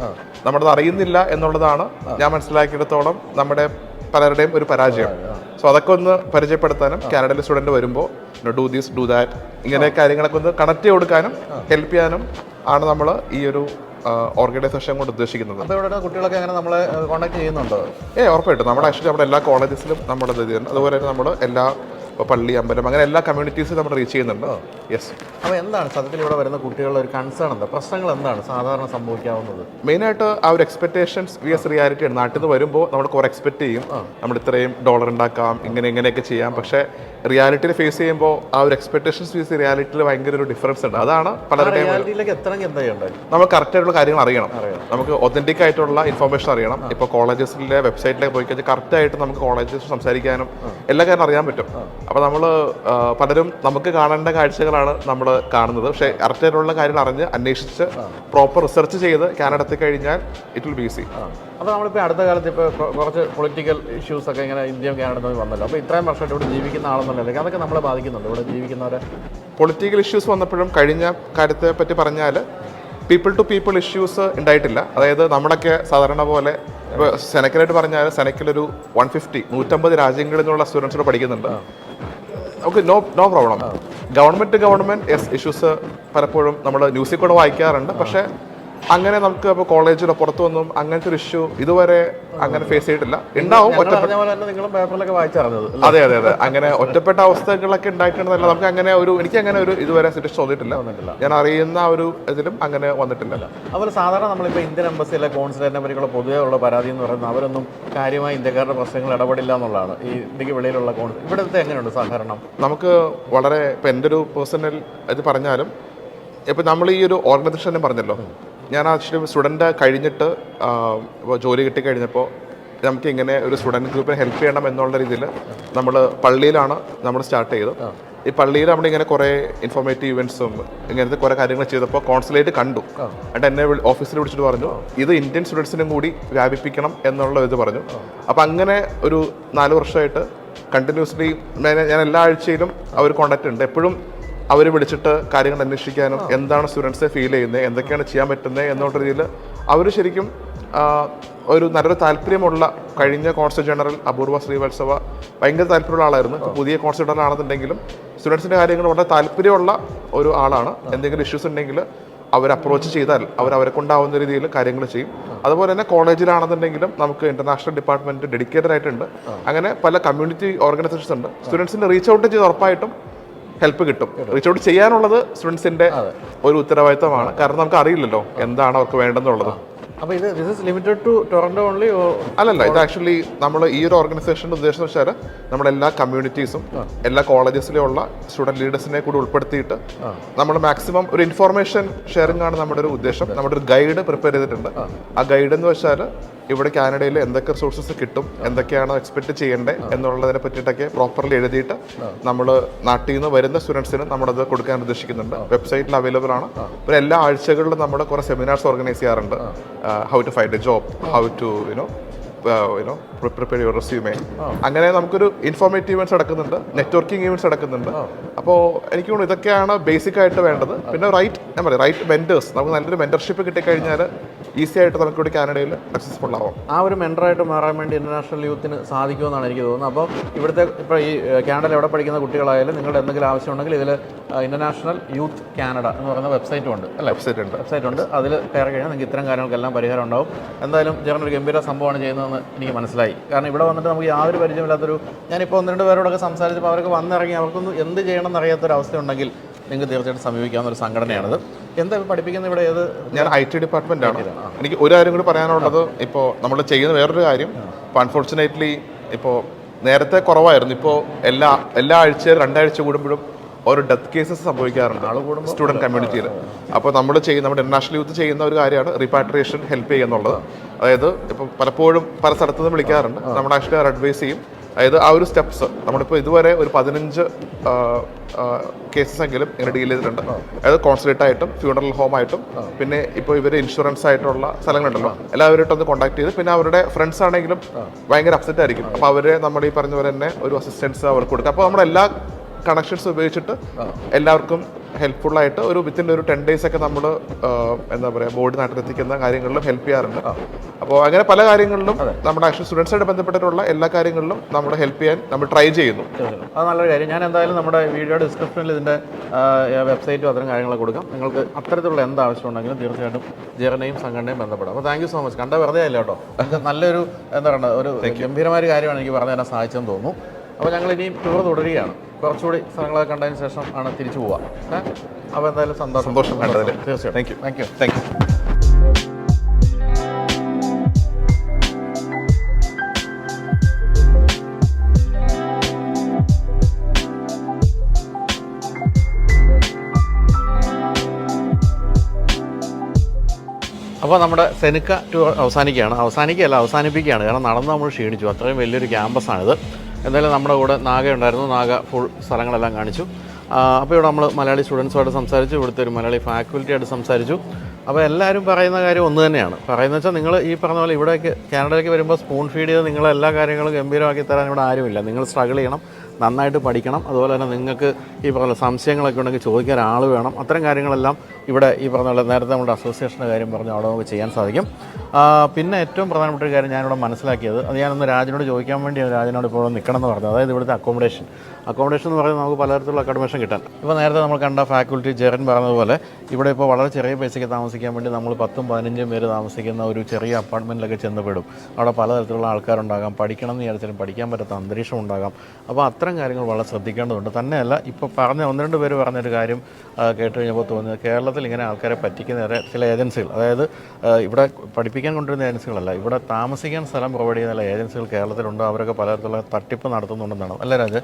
നമ്മളത് അറിയുന്നില്ല എന്നുള്ളതാണ് ഞാൻ മനസ്സിലാക്കിയിടത്തോളം നമ്മുടെ പലരുടെയും ഒരു പരാജയം. സോ അതൊക്കെ ഒന്ന് പരിചയപ്പെടുത്താനും കാനഡയിൽ സ്റ്റുഡൻറ്റ് വരുമ്പോൾ ഡു ദിസ് ഡു ദാറ്റ് ഇങ്ങനെ കാര്യങ്ങളൊക്കെ ഒന്ന് കണക്ട് ചെയ്ത് കൊടുക്കാനും ഹെൽപ്പ് ചെയ്യാനും ആണ് നമ്മൾ ഈ ഒരു ഓർഗനൈസേഷൻ കൊണ്ട് ഉദ്ദേശിക്കുന്നത്. അപ്പോൾ ഇവിടെ കുട്ടികളൊക്കെ അങ്ങനെ നമ്മളെ കോൺടാക്ട് ചെയ്യുന്നുണ്ടോ? ഉറപ്പായിട്ടും. നമ്മുടെ ആക്ച്വലി നമ്മുടെ എല്ലാ കോളേജസിലും നമ്മളത് ചെയ്യുന്നുണ്ട്. അതുപോലെ തന്നെ നമ്മൾ എല്ലാ പള്ളി, അമ്പലം, അങ്ങനെ എല്ലാ കമ്മ്യൂണിറ്റീസും നമ്മൾ റീച്ച് ചെയ്യുന്നുണ്ട്. യെസ്. അപ്പോൾ എന്താണ് സത്യത്തിൽ ഇവിടെ വരുന്ന കുട്ടികളുടെ ഒരു കൺസേൺ, എന്താ പ്രശ്നങ്ങൾ എന്താണ് സാധാരണ സംഭവിക്കാവുന്നത്? മെയിനായിട്ട് ആ ഒരു എക്സ്പെക്ടേഷൻസ് വിഎസ് റിയാലിറ്റി ആണ്. നാട്ടിൽ നിന്ന് വരുമ്പോൾ നമ്മൾ കുറേ എക്സ്പെക്ട് ചെയ്യും, നമ്മൾ ഇത്രയും ഡോളർ ഉണ്ടാക്കാം, ഇങ്ങനെയൊക്കെ ചെയ്യാം. പക്ഷേ റിയാലിറ്റിയിൽ ഫേസ് ചെയ്യുമ്പോൾ ആ ഒരു എക്സ്പെക്ടേഷൻസ് വിഎസ് റിയാലിറ്റിയിൽ ഭയങ്കര ഒരു ഡിഫറൻസ് ഉണ്ട്. അതാണ് പലരുടെയും. നമ്മൾ കറക്റ്റായിട്ടുള്ള കാര്യങ്ങൾ അറിയണം. നമുക്ക് ഒതന്റിക് ആയിട്ടുള്ള ഇൻഫർമേഷൻ അറിയണം. ഇപ്പോൾ കോളേജസിലെ വെബ്സൈറ്റിലേക്ക് പോയി കഴിഞ്ഞാൽ കറക്റ്റായിട്ട് നമുക്ക് കോളേജസ് സംസാരിക്കാനും എല്ലാ കാര്യം അറിയാൻ പറ്റും. അപ്പോൾ നമ്മൾ പലരും നമുക്ക് കാണേണ്ട കാഴ്ചകളാണ് നമ്മൾ കാണുന്നത്. പക്ഷേ കറക്റ്റായിട്ടുള്ള കാര്യങ്ങൾ അറിഞ്ഞ് അന്വേഷിച്ച് പ്രോപ്പർ റിസർച്ച് ചെയ്ത് കാനഡ എത്തിക്കഴിഞ്ഞാൽ ഇറ്റ് വിൽ ബി ഈസി. അപ്പോൾ നമ്മളിപ്പോൾ അടുത്ത കാലത്ത് ഇപ്പോൾ കുറച്ച് പൊളിറ്റിക്കൽ ഇഷ്യൂസ് ഒക്കെ ഇങ്ങനെ ഇന്ത്യയും കാനഡ തമ്മിൽ വന്നല്ലോ. അപ്പോൾ ഇത്രയും വർഷമായിട്ട് ഇവിടെ ജീവിക്കുന്ന ആളെന്നുള്ളത് അതൊക്കെ നമ്മളെ ബാധിക്കുന്നുണ്ട്. ഇവിടെ ജീവിക്കുന്നവരെ പൊളിറ്റിക്കൽ ഇഷ്യൂസ് വന്നപ്പോഴും കഴിഞ്ഞ കാര്യത്തെ പറ്റി പറഞ്ഞാൽ പീപ്പിൾ ടു പീപ്പിൾ ഇഷ്യൂസ് ഉണ്ടായിട്ടില്ല. അതായത് നമ്മളൊക്കെ സാധാരണ പോലെ ഇപ്പോൾ സെനക്കിലായിട്ട് പറഞ്ഞാൽ സെനക്കിലൊരു 150 രാജ്യങ്ങളിൽ നിന്നുള്ള സ്റ്റുഡൻസിലൂടെ പഠിക്കുന്നുണ്ട്. നമുക്ക് നോ പ്രോബ്ലം. ഗവൺമെൻറ് ഇഷ്യൂസ് പലപ്പോഴും നമ്മൾ ന്യൂസിൽ കൂടെ വായിക്കാറുണ്ട്. പക്ഷേ അങ്ങനെ നമുക്ക് ഇപ്പോൾ കോളേജിലോ പുറത്തുനിന്നും അങ്ങനത്തെ ഒരു ഇഷ്യൂ ഇതുവരെ അങ്ങനെ ഫേസ് ചെയ്തിട്ടില്ല. ഉണ്ടാവും, അതെ അതെ അതെ, അങ്ങനെ ഒറ്റപ്പെട്ട അവസ്ഥകളൊക്കെ ഉണ്ടായിട്ടുണ്ടെന്നല്ല. നമുക്ക് അങ്ങനെ എനിക്ക് അങ്ങനെ ഒരു ഇതുവരെ സിറ്റുവേഷൻ തോന്നിയിട്ടില്ല. ഞാൻ അറിയുന്ന ഒരു ഇതിലും അങ്ങനെ വന്നിട്ടില്ല. അതുപോലെ സാധാരണ നമ്മളിപ്പോൾ ഇന്ത്യൻ എംബസിയിലെ കോൺസുലേറ്റിനെ പറ്റിയുള്ള പൊതുവേ ഉള്ള പരാതി എന്ന് പറയുന്നത് അവരൊന്നും കാര്യമായി ഇന്ത്യക്കാരുടെ പ്രശ്നങ്ങൾ ഇടപെടില്ല എന്നുള്ളതാണ്. ഈ ഇന്ത്യക്ക് വെളിയിലുള്ള ഇവിടുത്തെ എങ്ങനെയുണ്ട് സഹകരണം? നമുക്ക് വളരെ, ഇപ്പം എൻ്റെ ഒരു പേഴ്സണൽ ഇത് പറഞ്ഞാലും, ഇപ്പം നമ്മൾ ഈ ഒരു ഓർഗനൈസേഷൻ പറഞ്ഞല്ലോ, ഞാൻ ആക്ച്വലി സ്റ്റുഡൻ്റ് കഴിഞ്ഞിട്ട് ഇപ്പോൾ ജോലി കിട്ടിക്കഴിഞ്ഞപ്പോൾ നമുക്ക് ഇങ്ങനെ ഒരു സ്റ്റുഡൻറ്റ് ഗ്രൂപ്പിനെ ഹെൽപ്പ് ചെയ്യണം എന്നുള്ള രീതിയിൽ നമ്മൾ പള്ളിയിലാണ് നമ്മൾ സ്റ്റാർട്ട് ചെയ്തത്. ഈ പള്ളിയിൽ നമ്മളിങ്ങനെ കുറേ ഇൻഫോർമേറ്റീവ് ഇവൻറ്റ്സും ഇങ്ങനത്തെ കുറേ കാര്യങ്ങൾ ചെയ്തപ്പോൾ കോൺസുലേറ്റ് കണ്ടു. എന്നിട്ട് എന്നെ ഓഫീസിൽ വിളിച്ചിട്ട് പറഞ്ഞു ഇത് ഇന്ത്യൻ സ്റ്റുഡൻസിനും കൂടി വ്യാപിപ്പിക്കണം എന്നുള്ള ഇത് പറഞ്ഞു. അപ്പോൾ അങ്ങനെ ഒരു 4 വർഷമായിട്ട് കണ്ടിന്യൂസ്ലി ഞാൻ എല്ലാ ആഴ്ചയിലും അവർ കോൺടാക്റ്റ് ഉണ്ട്. എപ്പോഴും അവർ വിളിച്ചിട്ട് കാര്യങ്ങൾ അന്വേഷിക്കാനും എന്താണ് സ്റ്റുഡൻസിനെ ഫീൽ ചെയ്യുന്നത്, എന്തൊക്കെയാണ് ചെയ്യാൻ പറ്റുന്നത് എന്നുള്ള രീതിയിൽ അവർ ശരിക്കും ഒരു നല്ലൊരു താല്പര്യമുള്ള, കഴിഞ്ഞ കോൺസുൽ ജനറൽ അപൂർവ ശ്രീവത്സവ ഭയങ്കര താല്പര്യമുള്ള ആളായിരുന്നു. പുതിയ കോൺസുൽ ജനറൽ ആണെന്നുണ്ടെങ്കിലും സ്റ്റുഡൻസിൻ്റെ കാര്യങ്ങൾ വളരെ താല്പര്യമുള്ള ഒരു ആളാണ്. എന്തെങ്കിലും ഇഷ്യൂസ് ഉണ്ടെങ്കിൽ അവർ അപ്രോച്ച് ചെയ്താൽ അവരെ കൊണ്ടാവുന്ന രീതിയിൽ കാര്യങ്ങൾ ചെയ്യും. അതുപോലെ തന്നെ കോളേജിലാണെന്നുണ്ടെങ്കിലും നമുക്ക് ഇന്റർനാഷണൽ ഡിപ്പാർട്ട്മെന്റ് ഡെഡിക്കേറ്റഡ് ആയിട്ടുണ്ട്. അങ്ങനെ പല കമ്മ്യൂണിറ്റി ഓർഗനൈസേഷൻസ് ഉണ്ട്. സ്റ്റുഡൻസിന് റീച്ച് ഔട്ട് ചെയ്ത് ഉറപ്പായിട്ടും ഹെൽപ്പ് കിട്ടും. റീച്ച് ഔട്ട് ചെയ്യാനുള്ളത് സ്റ്റുഡൻസിന്റെ ഒരു ഉത്തരവാദിത്തമാണ്. കാരണം നമുക്ക് അറിയില്ലല്ലോ എന്താണ് അവർക്ക് വേണ്ടെന്നുള്ളത്. അപ്പോൾ ഇത് ലിമിറ്റഡ് ടു ടൊറന്റോ ഓൺലി? അല്ലല്ല, ഇത് ആക്ച്വലി നമ്മൾ ഈ ഒരു ഓർഗനൈസേഷൻ്റെ ഉദ്ദേശം വെച്ചാൽ നമ്മുടെ എല്ലാ കമ്മ്യൂണിറ്റീസും എല്ലാ കോളേജസിലുള്ള സ്റ്റുഡൻറ് ലീഡേഴ്സിനെ കൂടി ഉൾപ്പെടുത്തിയിട്ട് നമ്മൾ മാക്സിമം ഒരു ഇൻഫോർമേഷൻ ഷെയറിംഗ് ആണ് നമ്മുടെ ഒരു ഉദ്ദേശം. നമ്മുടെ ഒരു ഗൈഡ് പ്രിപ്പയർ ചെയ്തിട്ടുണ്ട്. ആ ഗൈഡ് എന്ന് വെച്ചാൽ ഇവിടെ കാനഡയിൽ എന്തൊക്കെ റിസോഴ്സസ് കിട്ടും, എന്തൊക്കെയാണോ എക്സ്പെക്ട് ചെയ്യേണ്ടത് എന്നുള്ളതിനെ പറ്റിയിട്ടൊക്കെ പ്രോപ്പർലി എഴുതിയിട്ട് നമ്മൾ നാട്ടിൽ നിന്ന് വരുന്ന സ്റ്റുഡൻസിന് നമ്മളത് കൊടുക്കാൻ ഉദ്ദേശിക്കുന്നുണ്ട്. വെബ്സൈറ്റിൽ അവൈലബിൾ ആണ്. പിന്നെ എല്ലാ ആഴ്ചകളിലും നമ്മൾ കുറേ സെമിനാർസ് ഓർഗനൈസ് ചെയ്യാറുണ്ട്. How to find a job, how to prepare your resume, അങ്ങനെ നമുക്കൊരു ഇൻഫോർമേറ്റീവ് ഇവൻറ്റ്സ് നടക്കുന്നുണ്ട്, നെറ്റ്വർക്കിംഗ് ഇവൻറ്റ്സ് നടക്കുന്നുണ്ട്. അപ്പോൾ എനിക്ക് തോന്നുന്നു ഇതൊക്കെയാണ് ബേസിക് ആയിട്ട് വേണ്ടത്. പിന്നെ റൈറ്റ് മെൻറ്റേഴ്സ്, നമുക്ക് നല്ലൊരു മെൻറ്റർഷിപ്പ് കിട്ടിക്കഴിഞ്ഞാൽ ഈസി ആയിട്ട് നമുക്കിവിടെ കാനഡയിൽ സക്സസ്ഫുൾ ആവാം. ആ ഒരു മെൻറ്ററായിട്ട് മാറാൻ വേണ്ടി ഇൻ്റർനാഷണൽ യൂത്തിന് സാധിക്കുമെന്നാണ് എനിക്ക് തോന്നുന്നത്. അപ്പോൾ ഇവിടുത്തെ ഇപ്പോൾ ഈ കാനഡയിൽ എവിടെ പഠിക്കുന്ന കുട്ടികളായാലും നിങ്ങളുടെ എന്തെങ്കിലും ആവശ്യമുണ്ടെങ്കിൽ ഇതിൽ ഇൻ്റർനാഷണൽ യൂത്ത് കാനഡ എന്ന് പറയുന്ന വെബ്സൈറ്റും ഉണ്ട് അല്ലേ? വെബ്സൈറ്റ് ഉണ്ട്. അതിൽ കയറി കഴിഞ്ഞാൽ നിങ്ങൾക്ക് ഇത്തരം കാര്യങ്ങൾക്കെല്ലാം പരിഹാരം ഉണ്ടാവും. എന്തായാലും ജെറിൻ ഒരു ഗംഭീര സംഭവമാണ് ചെയ്യുന്നതെന്ന് എനിക്ക് മനസ്സിലായി. കാരണം ഇവിടെ വന്നിട്ട് നമുക്ക് യാതൊരു പരിചയമില്ലാത്തൊരു, ഞാനിപ്പോൾ 1-2 പേരോടൊക്കെ സംസാരിച്ചപ്പോൾ അവർക്ക് വന്നിറങ്ങി അവർക്കൊന്നും എന്ത് ചെയ്യണമെന്ന് അറിയാത്തൊരവസ്ഥ ഉണ്ടെങ്കിൽ നിങ്ങൾക്ക് തീർച്ചയായിട്ടും സമീപിക്കാവുന്ന ഒരു സംഘടനയാണിത്. എന്താ പഠിപ്പിക്കുന്നത് ഇവിടെ? ഏത്? ഞാൻ IT ഡിപ്പാർട്ട്മെൻറ്റാണ്. എനിക്ക് ഒരു കാര്യം കൂടി പറയാനുള്ളത്, ഇപ്പോൾ നമ്മൾ ചെയ്യുന്ന വേറൊരു കാര്യം, ഇപ്പോൾ അൺഫോർച്ചുനേറ്റ്ലി ഇപ്പോൾ നേരത്തെ കുറവായിരുന്നു. ഇപ്പോൾ എല്ലാ ആഴ്ചയും 2 ആഴ്ച കൂടുമ്പോഴും ഓരോ ഡെത്ത് കേസസ് സംഭവിക്കാറുണ്ട് സ്റ്റുഡൻറ് കമ്മ്യൂണിറ്റിയിൽ. അപ്പോൾ നമ്മുടെ ഇൻ്റർനാഷണൽ യൂത്ത് ചെയ്യുന്ന ഒരു കാര്യമാണ് റീപാട്രിയേഷൻ ഹെൽപ്പ് ചെയ്യുക എന്നുള്ളത്. അതായത് ഇപ്പോൾ പലപ്പോഴും പല സ്ഥലത്തു നിന്ന് വിളിക്കാറുണ്ട്, നമ്മുടെ ആക്ച്വലി അഡ്വൈസ് ചെയ്യും. അതായത് ആ ഒരു സ്റ്റെപ്സ് നമ്മളിപ്പോൾ ഇതുവരെ ഒരു 15 കേസസ് എങ്കിലും ഇങ്ങനെ ഡീൽ ചെയ്തിട്ടുണ്ട്. അതായത് കോൺസുലേറ്റ് ആയിട്ടും ഫ്യൂണറൽ ഹോം ആയിട്ടും പിന്നെ ഇപ്പോൾ ഇവർ ഇൻഷുറൻസ് ആയിട്ടുള്ള സ്ഥലങ്ങളുണ്ടല്ലോ, എല്ലാവരുമായിട്ട് ഒന്ന് കോൺടാക്ട് ചെയ്ത്, പിന്നെ അവരുടെ ഫ്രണ്ട്സ് ആണെങ്കിലും ഭയങ്കര അപ്സെറ്റ് ആയിരിക്കും. അപ്പോൾ അവരെ നമ്മൾ ഈ പറഞ്ഞ പോലെ തന്നെ ഒരു അസിസ്റ്റൻസ് അവർക്ക് കൊടുക്കുക. അപ്പോൾ നമ്മളെല്ലാ കണക്ഷൻസ് ഉപയോഗിച്ചിട്ട് എല്ലാവർക്കും ഹെൽപ്ഫുള്ളായിട്ട് ഒരു വിത്തിൻ ഒരു 10 days ഒക്കെ നമ്മൾ എന്താ പറയുക ബോർഡ് നാട്ടിലെത്തിക്കുന്ന കാര്യങ്ങളിലും ഹെൽപ്പ് ചെയ്യാറുണ്ട്. അപ്പോൾ അങ്ങനെ പല കാര്യങ്ങളിലും നമ്മുടെ ആക്ച്വൽ സ്റ്റുഡൻസായിട്ട് ബന്ധപ്പെട്ടിട്ടുള്ള എല്ലാ കാര്യങ്ങളിലും നമ്മൾ ഹെൽപ്പ് ചെയ്യാൻ നമ്മൾ ട്രൈ ചെയ്യുന്നു. അത് നല്ലൊരു കാര്യം. ഞാൻ എന്തായാലും നമ്മുടെ വീഡിയോ ഡിസ്ക്രിപ്ഷനിൽ ഇതിൻ്റെ വെബ്സൈറ്റും അത്തരം കാര്യങ്ങളൊക്കെ കൊടുക്കാം. നിങ്ങൾക്ക് അത്തരത്തിലുള്ള എന്ത് ആവശ്യമുണ്ടെങ്കിലും തീർച്ചയായിട്ടും ജെറിനെയും സംഘടനയും ബന്ധപ്പെടാം. അപ്പോൾ താങ്ക് യു സോ മച്ച്. കണ്ട വെറുതെ ആയില്ല കേട്ടോ. നിങ്ങൾക്ക് നല്ലൊരു എന്താ പറയുക ഒരു ഗംഭീരമായ കാര്യമാണ് എനിക്ക് പറഞ്ഞു തരാൻ സാധിച്ചെന്ന് തോന്നുന്നു. അപ്പോൾ ഞങ്ങൾ ഇനിയും ടൂർ തുടരുകയാണ്. കുറച്ചുകൂടി സ്ഥലങ്ങളൊക്കെ കണ്ടതിന് ശേഷം ആണ് തിരിച്ചു പോവുക. അപ്പോൾ എന്തായാലും സന്തോഷം കണ്ടതിൽ. തീർച്ചയായും. Thank you. അപ്പോൾ നമ്മുടെ സെനിക്ക ടൂർ അവസാനിപ്പിക്കുകയാണ്. കാരണം നടന്ന് നമ്മൾ ക്ഷീണിച്ചു. അത്രയും വലിയൊരു ക്യാമ്പസാണിത്. എന്തായാലും നമ്മുടെ കൂടെ നാഗ ഉണ്ടായിരുന്നു. നാഗ ഫുൾ സ്ഥലങ്ങളെല്ലാം കാണിച്ചു. അപ്പോൾ ഇവിടെ നമ്മൾ മലയാളി സ്റ്റുഡൻസുമായിട്ട് സംസാരിച്ചു, ഇവിടുത്തെ ഒരു മലയാളി ഫാക്കൽറ്റിയായിട്ട് സംസാരിച്ചു. അപ്പോൾ എല്ലാവരും പറയുന്ന കാര്യം ഒന്ന് തന്നെയാണ്. പറയുന്നത് വെച്ചാൽ നിങ്ങൾ ഈ പറഞ്ഞ പോലെ ഇവിടേക്ക് കാനഡയിലേക്ക് വരുമ്പോൾ സ്പൂൺ ഫീഡ് ചെയ്ത് നിങ്ങളെല്ലാ കാര്യങ്ങളും ഗംഭീരമാക്കി തരാൻ ഇവിടെ ആരുമില്ല. നിങ്ങൾ സ്ട്രഗിൾ ചെയ്യണം, നന്നായിട്ട് പഠിക്കണം. അതുപോലെ തന്നെ നിങ്ങൾക്ക് ഈ പറഞ്ഞ സംശയങ്ങളൊക്കെ ഉണ്ടെങ്കിൽ ചോദിക്കാൻ ആൾ വേണം. അത്തരം കാര്യങ്ങളെല്ലാം ഇവിടെ ഈ പറഞ്ഞ പോലെ നേരത്തെ നമ്മുടെ അസോസിയേഷൻ്റെ കാര്യം പറഞ്ഞ് അവിടെ നമുക്ക് ചെയ്യാൻ സാധിക്കും. പിന്നെ ഏറ്റവും പ്രധാനപ്പെട്ട ഒരു കാര്യം ഞാനിവിടെ മനസ്സിലാക്കിയത്, അത് ഞാനൊന്ന് രാജനോട് ചോദിക്കാൻ വേണ്ടിയാണ് രാജനോട് ഇപ്പോൾ നിൽക്കണം എന്ന് പറഞ്ഞത്. അതായത് ഇവിടുത്തെ അക്കോമഡേഷൻ എന്ന് പറയുന്നത് നമുക്ക് പലതരത്തിലുള്ള അക്കോമഡേഷൻ കിട്ടാൻ. ഇപ്പോൾ നേരത്തെ നമ്മൾ കണ്ട ഫാക്കൽറ്റി ജെറിൻ പറഞ്ഞതുപോലെ ഇവിടെ ഇപ്പോൾ വളരെ ചെറിയ പൈസയ്ക്ക് താമസിക്കാൻ വേണ്ടി നമ്മൾ 10-15 പേര് താമസിക്കുന്ന ഒരു ചെറിയ അപ്പാർട്ട്മെൻറ്റിലൊക്കെ ചെന്നപ്പെടും. അവിടെ പലതരത്തിലുള്ള ആൾക്കാരുണ്ടാകാം, പഠിക്കണം എന്ന് വിചാരിച്ചാലും പഠിക്കാൻ പറ്റാത്ത അന്തരീക്ഷം ഉണ്ടാകാം. അപ്പോൾ അത്തരം കാര്യങ്ങൾ വളരെ ശ്രദ്ധിക്കേണ്ടതുണ്ട്. തന്നെയല്ല ഇപ്പോൾ പറഞ്ഞ 1-2 പേര് പറഞ്ഞൊരു കാര്യം കേട്ട് കഴിഞ്ഞപ്പോൾ തോന്നിയത്, കേരളത്തിൽ ഇങ്ങനെ ആൾക്കാരെ പറ്റിക്കുന്ന ചില ഏജൻസികൾ, അതായത് ഇവിടെ പഠിപ്പിക്കാൻ കൊണ്ടുവരുന്ന ഏജൻസികളല്ല, ഇവിടെ താമസിക്കാൻ സ്ഥലം പ്രൊവൈഡ് ചെയ്യുന്ന ഏജൻസികൾ കേരളത്തിലുണ്ട്. അവരൊക്കെ പലതരത്തിലുള്ള തട്ടിപ്പ് നടത്തുന്നുണ്ടെന്നാണ് അല്ലേ രാജ്?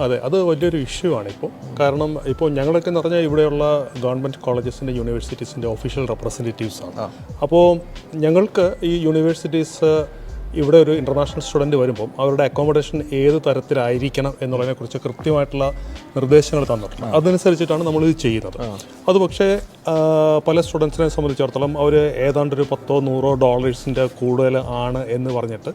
അതെ, അത് വലിയൊരു ഇഷ്യൂ ആണ് ഇപ്പോൾ. കാരണം ഇപ്പോൾ ഞങ്ങളൊക്കെ എന്ന് പറഞ്ഞാൽ ഇവിടെയുള്ള ഗവൺമെൻറ് കോളേജസിൻ്റെ യൂണിവേഴ്സിറ്റീസിൻ്റെ ഒഫീഷ്യൽ റെപ്രസെൻറ്റേറ്റീവ്സാണ്. അപ്പോൾ ഞങ്ങൾക്ക് ഈ യൂണിവേഴ്സിറ്റീസ് ഇവിടെ ഒരു ഇൻ്റർനാഷണൽ സ്റ്റുഡൻറ്റ് വരുമ്പം അവരുടെ അക്കോമഡേഷൻ ഏത് തരത്തിലായിരിക്കണം എന്നുള്ളതിനെക്കുറിച്ച് കൃത്യമായിട്ടുള്ള നിർദ്ദേശങ്ങൾ തന്നിട്ടുണ്ട്. അതനുസരിച്ചിട്ടാണ് നമ്മളിത് ചെയ്യുന്നത്. അത് പക്ഷേ പല സ്റ്റുഡൻസിനെ സംബന്ധിച്ചിടത്തോളം അവർ ഏതാണ്ട് ഒരു $100-100 കൂടുതൽ ആണ് എന്ന് പറഞ്ഞിട്ട്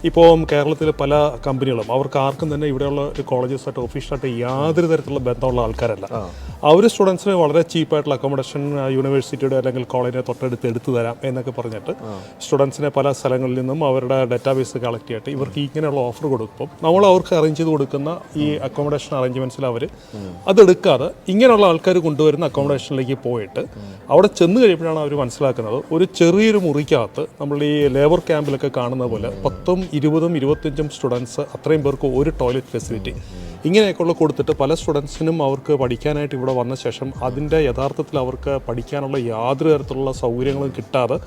ഇപ്പോൾ കേരളത്തിൽ പല കമ്പനികളും അവർക്ക് ആർക്കും തന്നെ ഇവിടെയുള്ള ഒരു കോളേജസായിട്ട് ഒഫീഷ്യലായിട്ട് യാതൊരു തരത്തിലുള്ള ബന്ധമുള്ള ആൾക്കാരല്ല. അവർ സ്റ്റുഡൻസിന് വളരെ ചീപ്പായിട്ടുള്ള അക്കോമഡേഷൻ യൂണിവേഴ്സിറ്റിയുടെ അല്ലെങ്കിൽ കോളേജിനെ തൊട്ടടുത്ത് എടുത്തു തരാം എന്നൊക്കെ പറഞ്ഞിട്ട് സ്റ്റുഡൻസിനെ പല സ്ഥലങ്ങളിൽ നിന്നും അവരുടെ ഡാറ്റാബേസ് കളക്ട് ചെയ്തിട്ട് ഇവർക്ക് ഇങ്ങനെയുള്ള ഓഫർ കൊടുക്കുമ്പോൾ നമ്മൾ അവർക്ക് അറേഞ്ച് ചെയ്ത് കൊടുക്കുന്ന ഈ അക്കോമഡേഷൻ അറേഞ്ച്മെൻറ്റ്സിൽ അവർ അതെടുക്കാതെ ഇങ്ങനെയുള്ള ആൾക്കാർ കൊണ്ടുവരുന്ന അക്കോമഡേഷനിലേക്ക് പോയിട്ട് അവിടെ ചെന്ന് കഴിയുമ്പോഴാണ് അവർ മനസ്സിലാക്കുന്നത് ഒരു ചെറിയൊരു മുറിക്കകത്ത് നമ്മൾ ഈ ലേബർ ക്യാമ്പിലൊക്കെ കാണുന്ന പോലെ 10, 20, 25 സ്റ്റുഡൻസ്, അത്രയും പേർക്ക് ഒരു ടോയ്ലറ്റ് ഫെസിലിറ്റി, ഇങ്ങനെയൊക്കെയുള്ള കൊടുത്തിട്ട് പല സ്റ്റുഡൻസിനും അവർക്ക് പഠിക്കാനായിട്ട് ഇവിടെ വന്ന ശേഷം അതിൻ്റെ യഥാർത്ഥത്തിൽ അവർക്ക് പഠിക്കാനുള്ള യാതൊരു തരത്തിലുള്ള സൗകര്യങ്ങളും കിട്ടാതെ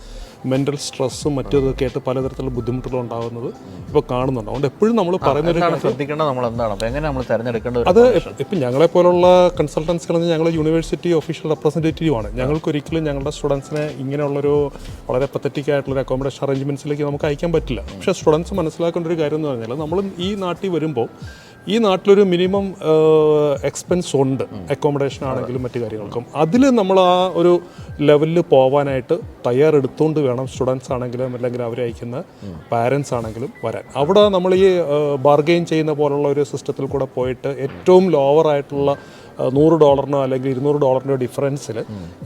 മെൻ്റൽ സ്ട്രെസ്സും മറ്റൊക്കെ ആയിട്ട് പലതരത്തിലുള്ള ബുദ്ധിമുട്ടുകളും ഉണ്ടാകുന്നത് ഇപ്പോൾ കാണുന്നുണ്ട്. അതുകൊണ്ട് എപ്പോഴും നമ്മൾ പറയുന്നൊരു ശ്രദ്ധിക്കേണ്ടത് നമ്മൾ എന്താണ്, അപ്പോൾ എങ്ങനെ നമ്മൾ തിരഞ്ഞെടുക്കേണ്ടത്? അത് ഇപ്പം ഞങ്ങളെപ്പോലുള്ള കൺസൾട്ടൻസികൾ ഞങ്ങൾ യൂണിവേഴ്സിറ്റി ഒഫീഷ്യൽ റെപ്രസെൻറ്റേറ്റീവ് ആണ്. ഞങ്ങൾക്കൊരിക്കലും ഞങ്ങളുടെ സ്റ്റുഡൻസിനെ ഇങ്ങനെയുള്ളൊരു വളരെ പത്തറ്റിക് ആയിട്ടുള്ളൊരു അക്കോമഡേഷൻ അറേഞ്ച്മെൻറ്റ്സിലേക്ക് നമുക്ക് അയക്കാൻ പറ്റില്ല. പക്ഷേ സ്റ്റുഡൻസ് മനസ്സിലാക്കേണ്ട ഒരു കാര്യം എന്ന് പറഞ്ഞാൽ നമ്മൾ ഈ നാട്ടിൽ വരുമ്പോൾ ഈ നാട്ടിലൊരു മിനിമം എക്സ്പെൻസ് ഉണ്ട്, അക്കോമഡേഷൻ ആണെങ്കിലും മറ്റു കാര്യങ്ങൾക്കും. അതിൽ നമ്മൾ ആ ഒരു ലെവലിൽ പോകാനായിട്ട് തയ്യാറെടുത്തുകൊണ്ട് വേണം സ്റ്റുഡൻസ് ആണെങ്കിലും അല്ലെങ്കിൽ അവരെ അയക്കുന്ന പാരൻസ് ആണെങ്കിലും വരാൻ. അവിടെ നമ്മൾ ഈ ബാർഗെയിൻ ചെയ്യുന്ന പോലുള്ള ഒരു സിസ്റ്റത്തിൽ കൂടെ പോയിട്ട് ഏറ്റവും ലോവറായിട്ടുള്ള $100 അല്ലെങ്കിൽ $200 ഡിഫറൻസിൽ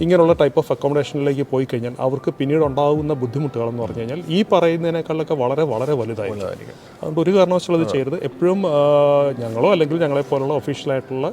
ഇങ്ങനെയുള്ള ടൈപ്പ് ഓഫ് അക്കോമഡേഷനിലേക്ക് പോയി കഴിഞ്ഞാൽ അവർക്ക് പിന്നീട് ഉണ്ടാകുന്ന ബുദ്ധിമുട്ടുകളെന്ന് പറഞ്ഞു കഴിഞ്ഞാൽ ഈ പറയുന്നതിനേക്കാളൊക്കെ വളരെ വളരെ വലുതായിരിക്കും. അതുകൊണ്ട് ഒരു കാരണവശാലും അത് ചെയ്യരുത്. എപ്പോഴും ഞങ്ങളോ അല്ലെങ്കിൽ ഞങ്ങളെപ്പോലുള്ള ഒഫീഷ്യലായിട്ടുള്ള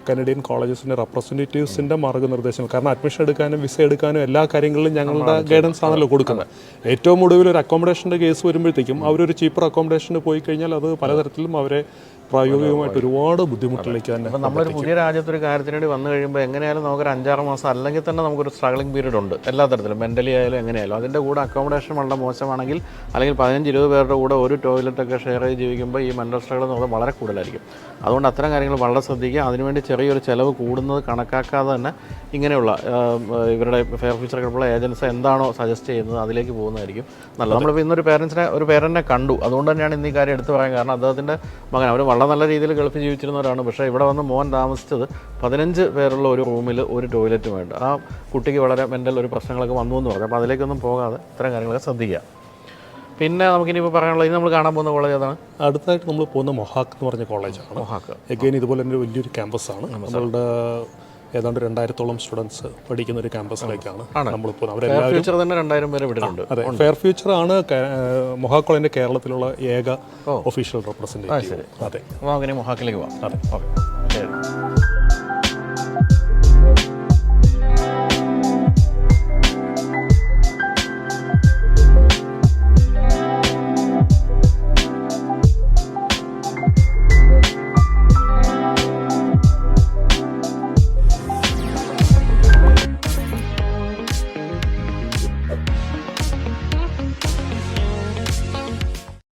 കനേഡിയൻ കോളേജസിൻ്റെ റെപ്രസെൻറ്റേറ്റീവ്സിൻ്റെ മാർഗ്ഗനിർദ്ദേശങ്ങൾ, കാരണം അഡ്മിഷൻ എടുക്കാനും വിസ എടുക്കാനും എല്ലാ കാര്യങ്ങളിലും ഞങ്ങളുടെ ഗൈഡൻസ് ആണല്ലോ കൊടുക്കുന്നത്. ഏറ്റവും ഒടുവിൽ ഒരു അക്കോമഡേഷൻ്റെ കേസ് വരുമ്പോഴത്തേക്കും അവരൊരു ചീപ്പർ അക്കോമഡേഷന് പോയി കഴിഞ്ഞാൽ അത് പലതരത്തിലും അവരെ പ്രായോഗികമായിട്ട് ഒരുപാട് ബുദ്ധിമുട്ടിലേക്ക് തന്നെ. അപ്പം നമ്മളൊരു പുതിയ രാജ്യത്തൊരു കാര്യത്തിന് വേണ്ടി വന്നു കഴിയുമ്പോൾ എങ്ങനെയായാലും നമുക്കൊരു 5-6 മാസം അല്ലെങ്കിൽ തന്നെ നമുക്കൊരു സ്ട്രഗ്ലിംഗ് പീരീഡ് ഉണ്ട് എല്ലാ തരത്തിലും, മെൻ്റലി ആയാലും എങ്ങനെയായാലും. അതിൻ്റെ കൂടെ അക്കോമഡേഷൻ വളരെ മോശമാണെങ്കിൽ അല്ലെങ്കിൽ 15-20 പേരുടെ കൂടെ ഒരു ടോയ്ലറ്റൊക്കെ ഷെയർ ചെയ്ത് ജീവിക്കുമ്പോൾ ഈ മെൻ്റൽ സ്ട്രഗിൾ എന്ന് പറയുന്നത് വളരെ കൂടുതലായിരിക്കും. അതുകൊണ്ട് അത്തരം കാര്യങ്ങൾ വളരെ ശ്രദ്ധിക്കുക. അതിനുവേണ്ടി ചെറിയൊരു ചിലവ് കൂടുന്നത് കണക്കാക്കാതെ തന്നെ ഇങ്ങനെയുള്ള ഇവരുടെ ഫെയർ ഫ്യൂച്ചർ ഏജൻസി എന്താണോ സജസ്റ്റ് ചെയ്യുന്നത് അതിലേക്ക് പോകുന്നതായിരിക്കും നല്ലത്. നമ്മളിപ്പോൾ ഇന്നൊരു പേരൻറ്റിനെ കണ്ടു, അതുകൊണ്ട് തന്നെയാണ് ഇന്ന് ഈ കാര്യം എടുത്തു പറയാൻ കാരണം. അദ്ദേഹത്തിൻ്റെ മകൻ അവർ വളരെ നല്ല രീതിയിൽ ഗൾഫിൽ ജീവിച്ചിരുന്നവരാണ്. പക്ഷേ ഇവിടെ വന്ന് മോൻ താമസിച്ചത് 15 പേരുള്ള ഒരു റൂമിൽ ഒരു ടോയ്ലറ്റും വേണ്ട. ആ കുട്ടിക്ക് വളരെ മെൻ്റൽ ഒരു പ്രശ്നങ്ങളൊക്കെ വന്നു എന്ന് പറഞ്ഞു. അപ്പോൾ അതിലേക്കൊന്നും പോകാതെ ഇത്തരം കാര്യങ്ങളൊക്കെ ശ്രദ്ധിക്കുക. പിന്നെ നമുക്കിനിപ്പോൾ പറയാനുള്ളത്, ഇനി നമ്മൾ കാണാൻ പോകുന്ന കോളേജ് ഏതാണ്? അടുത്തായിട്ട് നമ്മൾ പോകുന്ന മൊഹാക്ക് എന്ന് പറഞ്ഞ കോളേജാണ്. മൊഹാക്ക് എഗെയിൻ ഇതുപോലെ തന്നെ വലിയൊരു ക്യാമ്പസാണ്. നമ്മളുടെ ഏതാണ്ട് 2000-ഓളം സ്റ്റുഡൻസ് പഠിക്കുന്ന ഒരു ക്യാമ്പസിലേക്കാണ് നമ്മളിപ്പോൾ. ഫ്യൂച്ചർ തന്നെ 2000 പേരെ വിടുന്നുണ്ട്. അതെ, ഫെയർ ഫ്യൂച്ചർ ആണ് മൊഹാക്ക് കോളേജിൻ്റെ കേരളത്തിലുള്ള ഏക ഒഫീഷ്യൽ റെപ്രസെൻറ്റേറ്റീവ്. അതെ, അപ്പോൾ നമുക്കിനി മൊഹാക്കിലേക്ക് പോകാം. അതെ, ഓക്കെ, ശരി.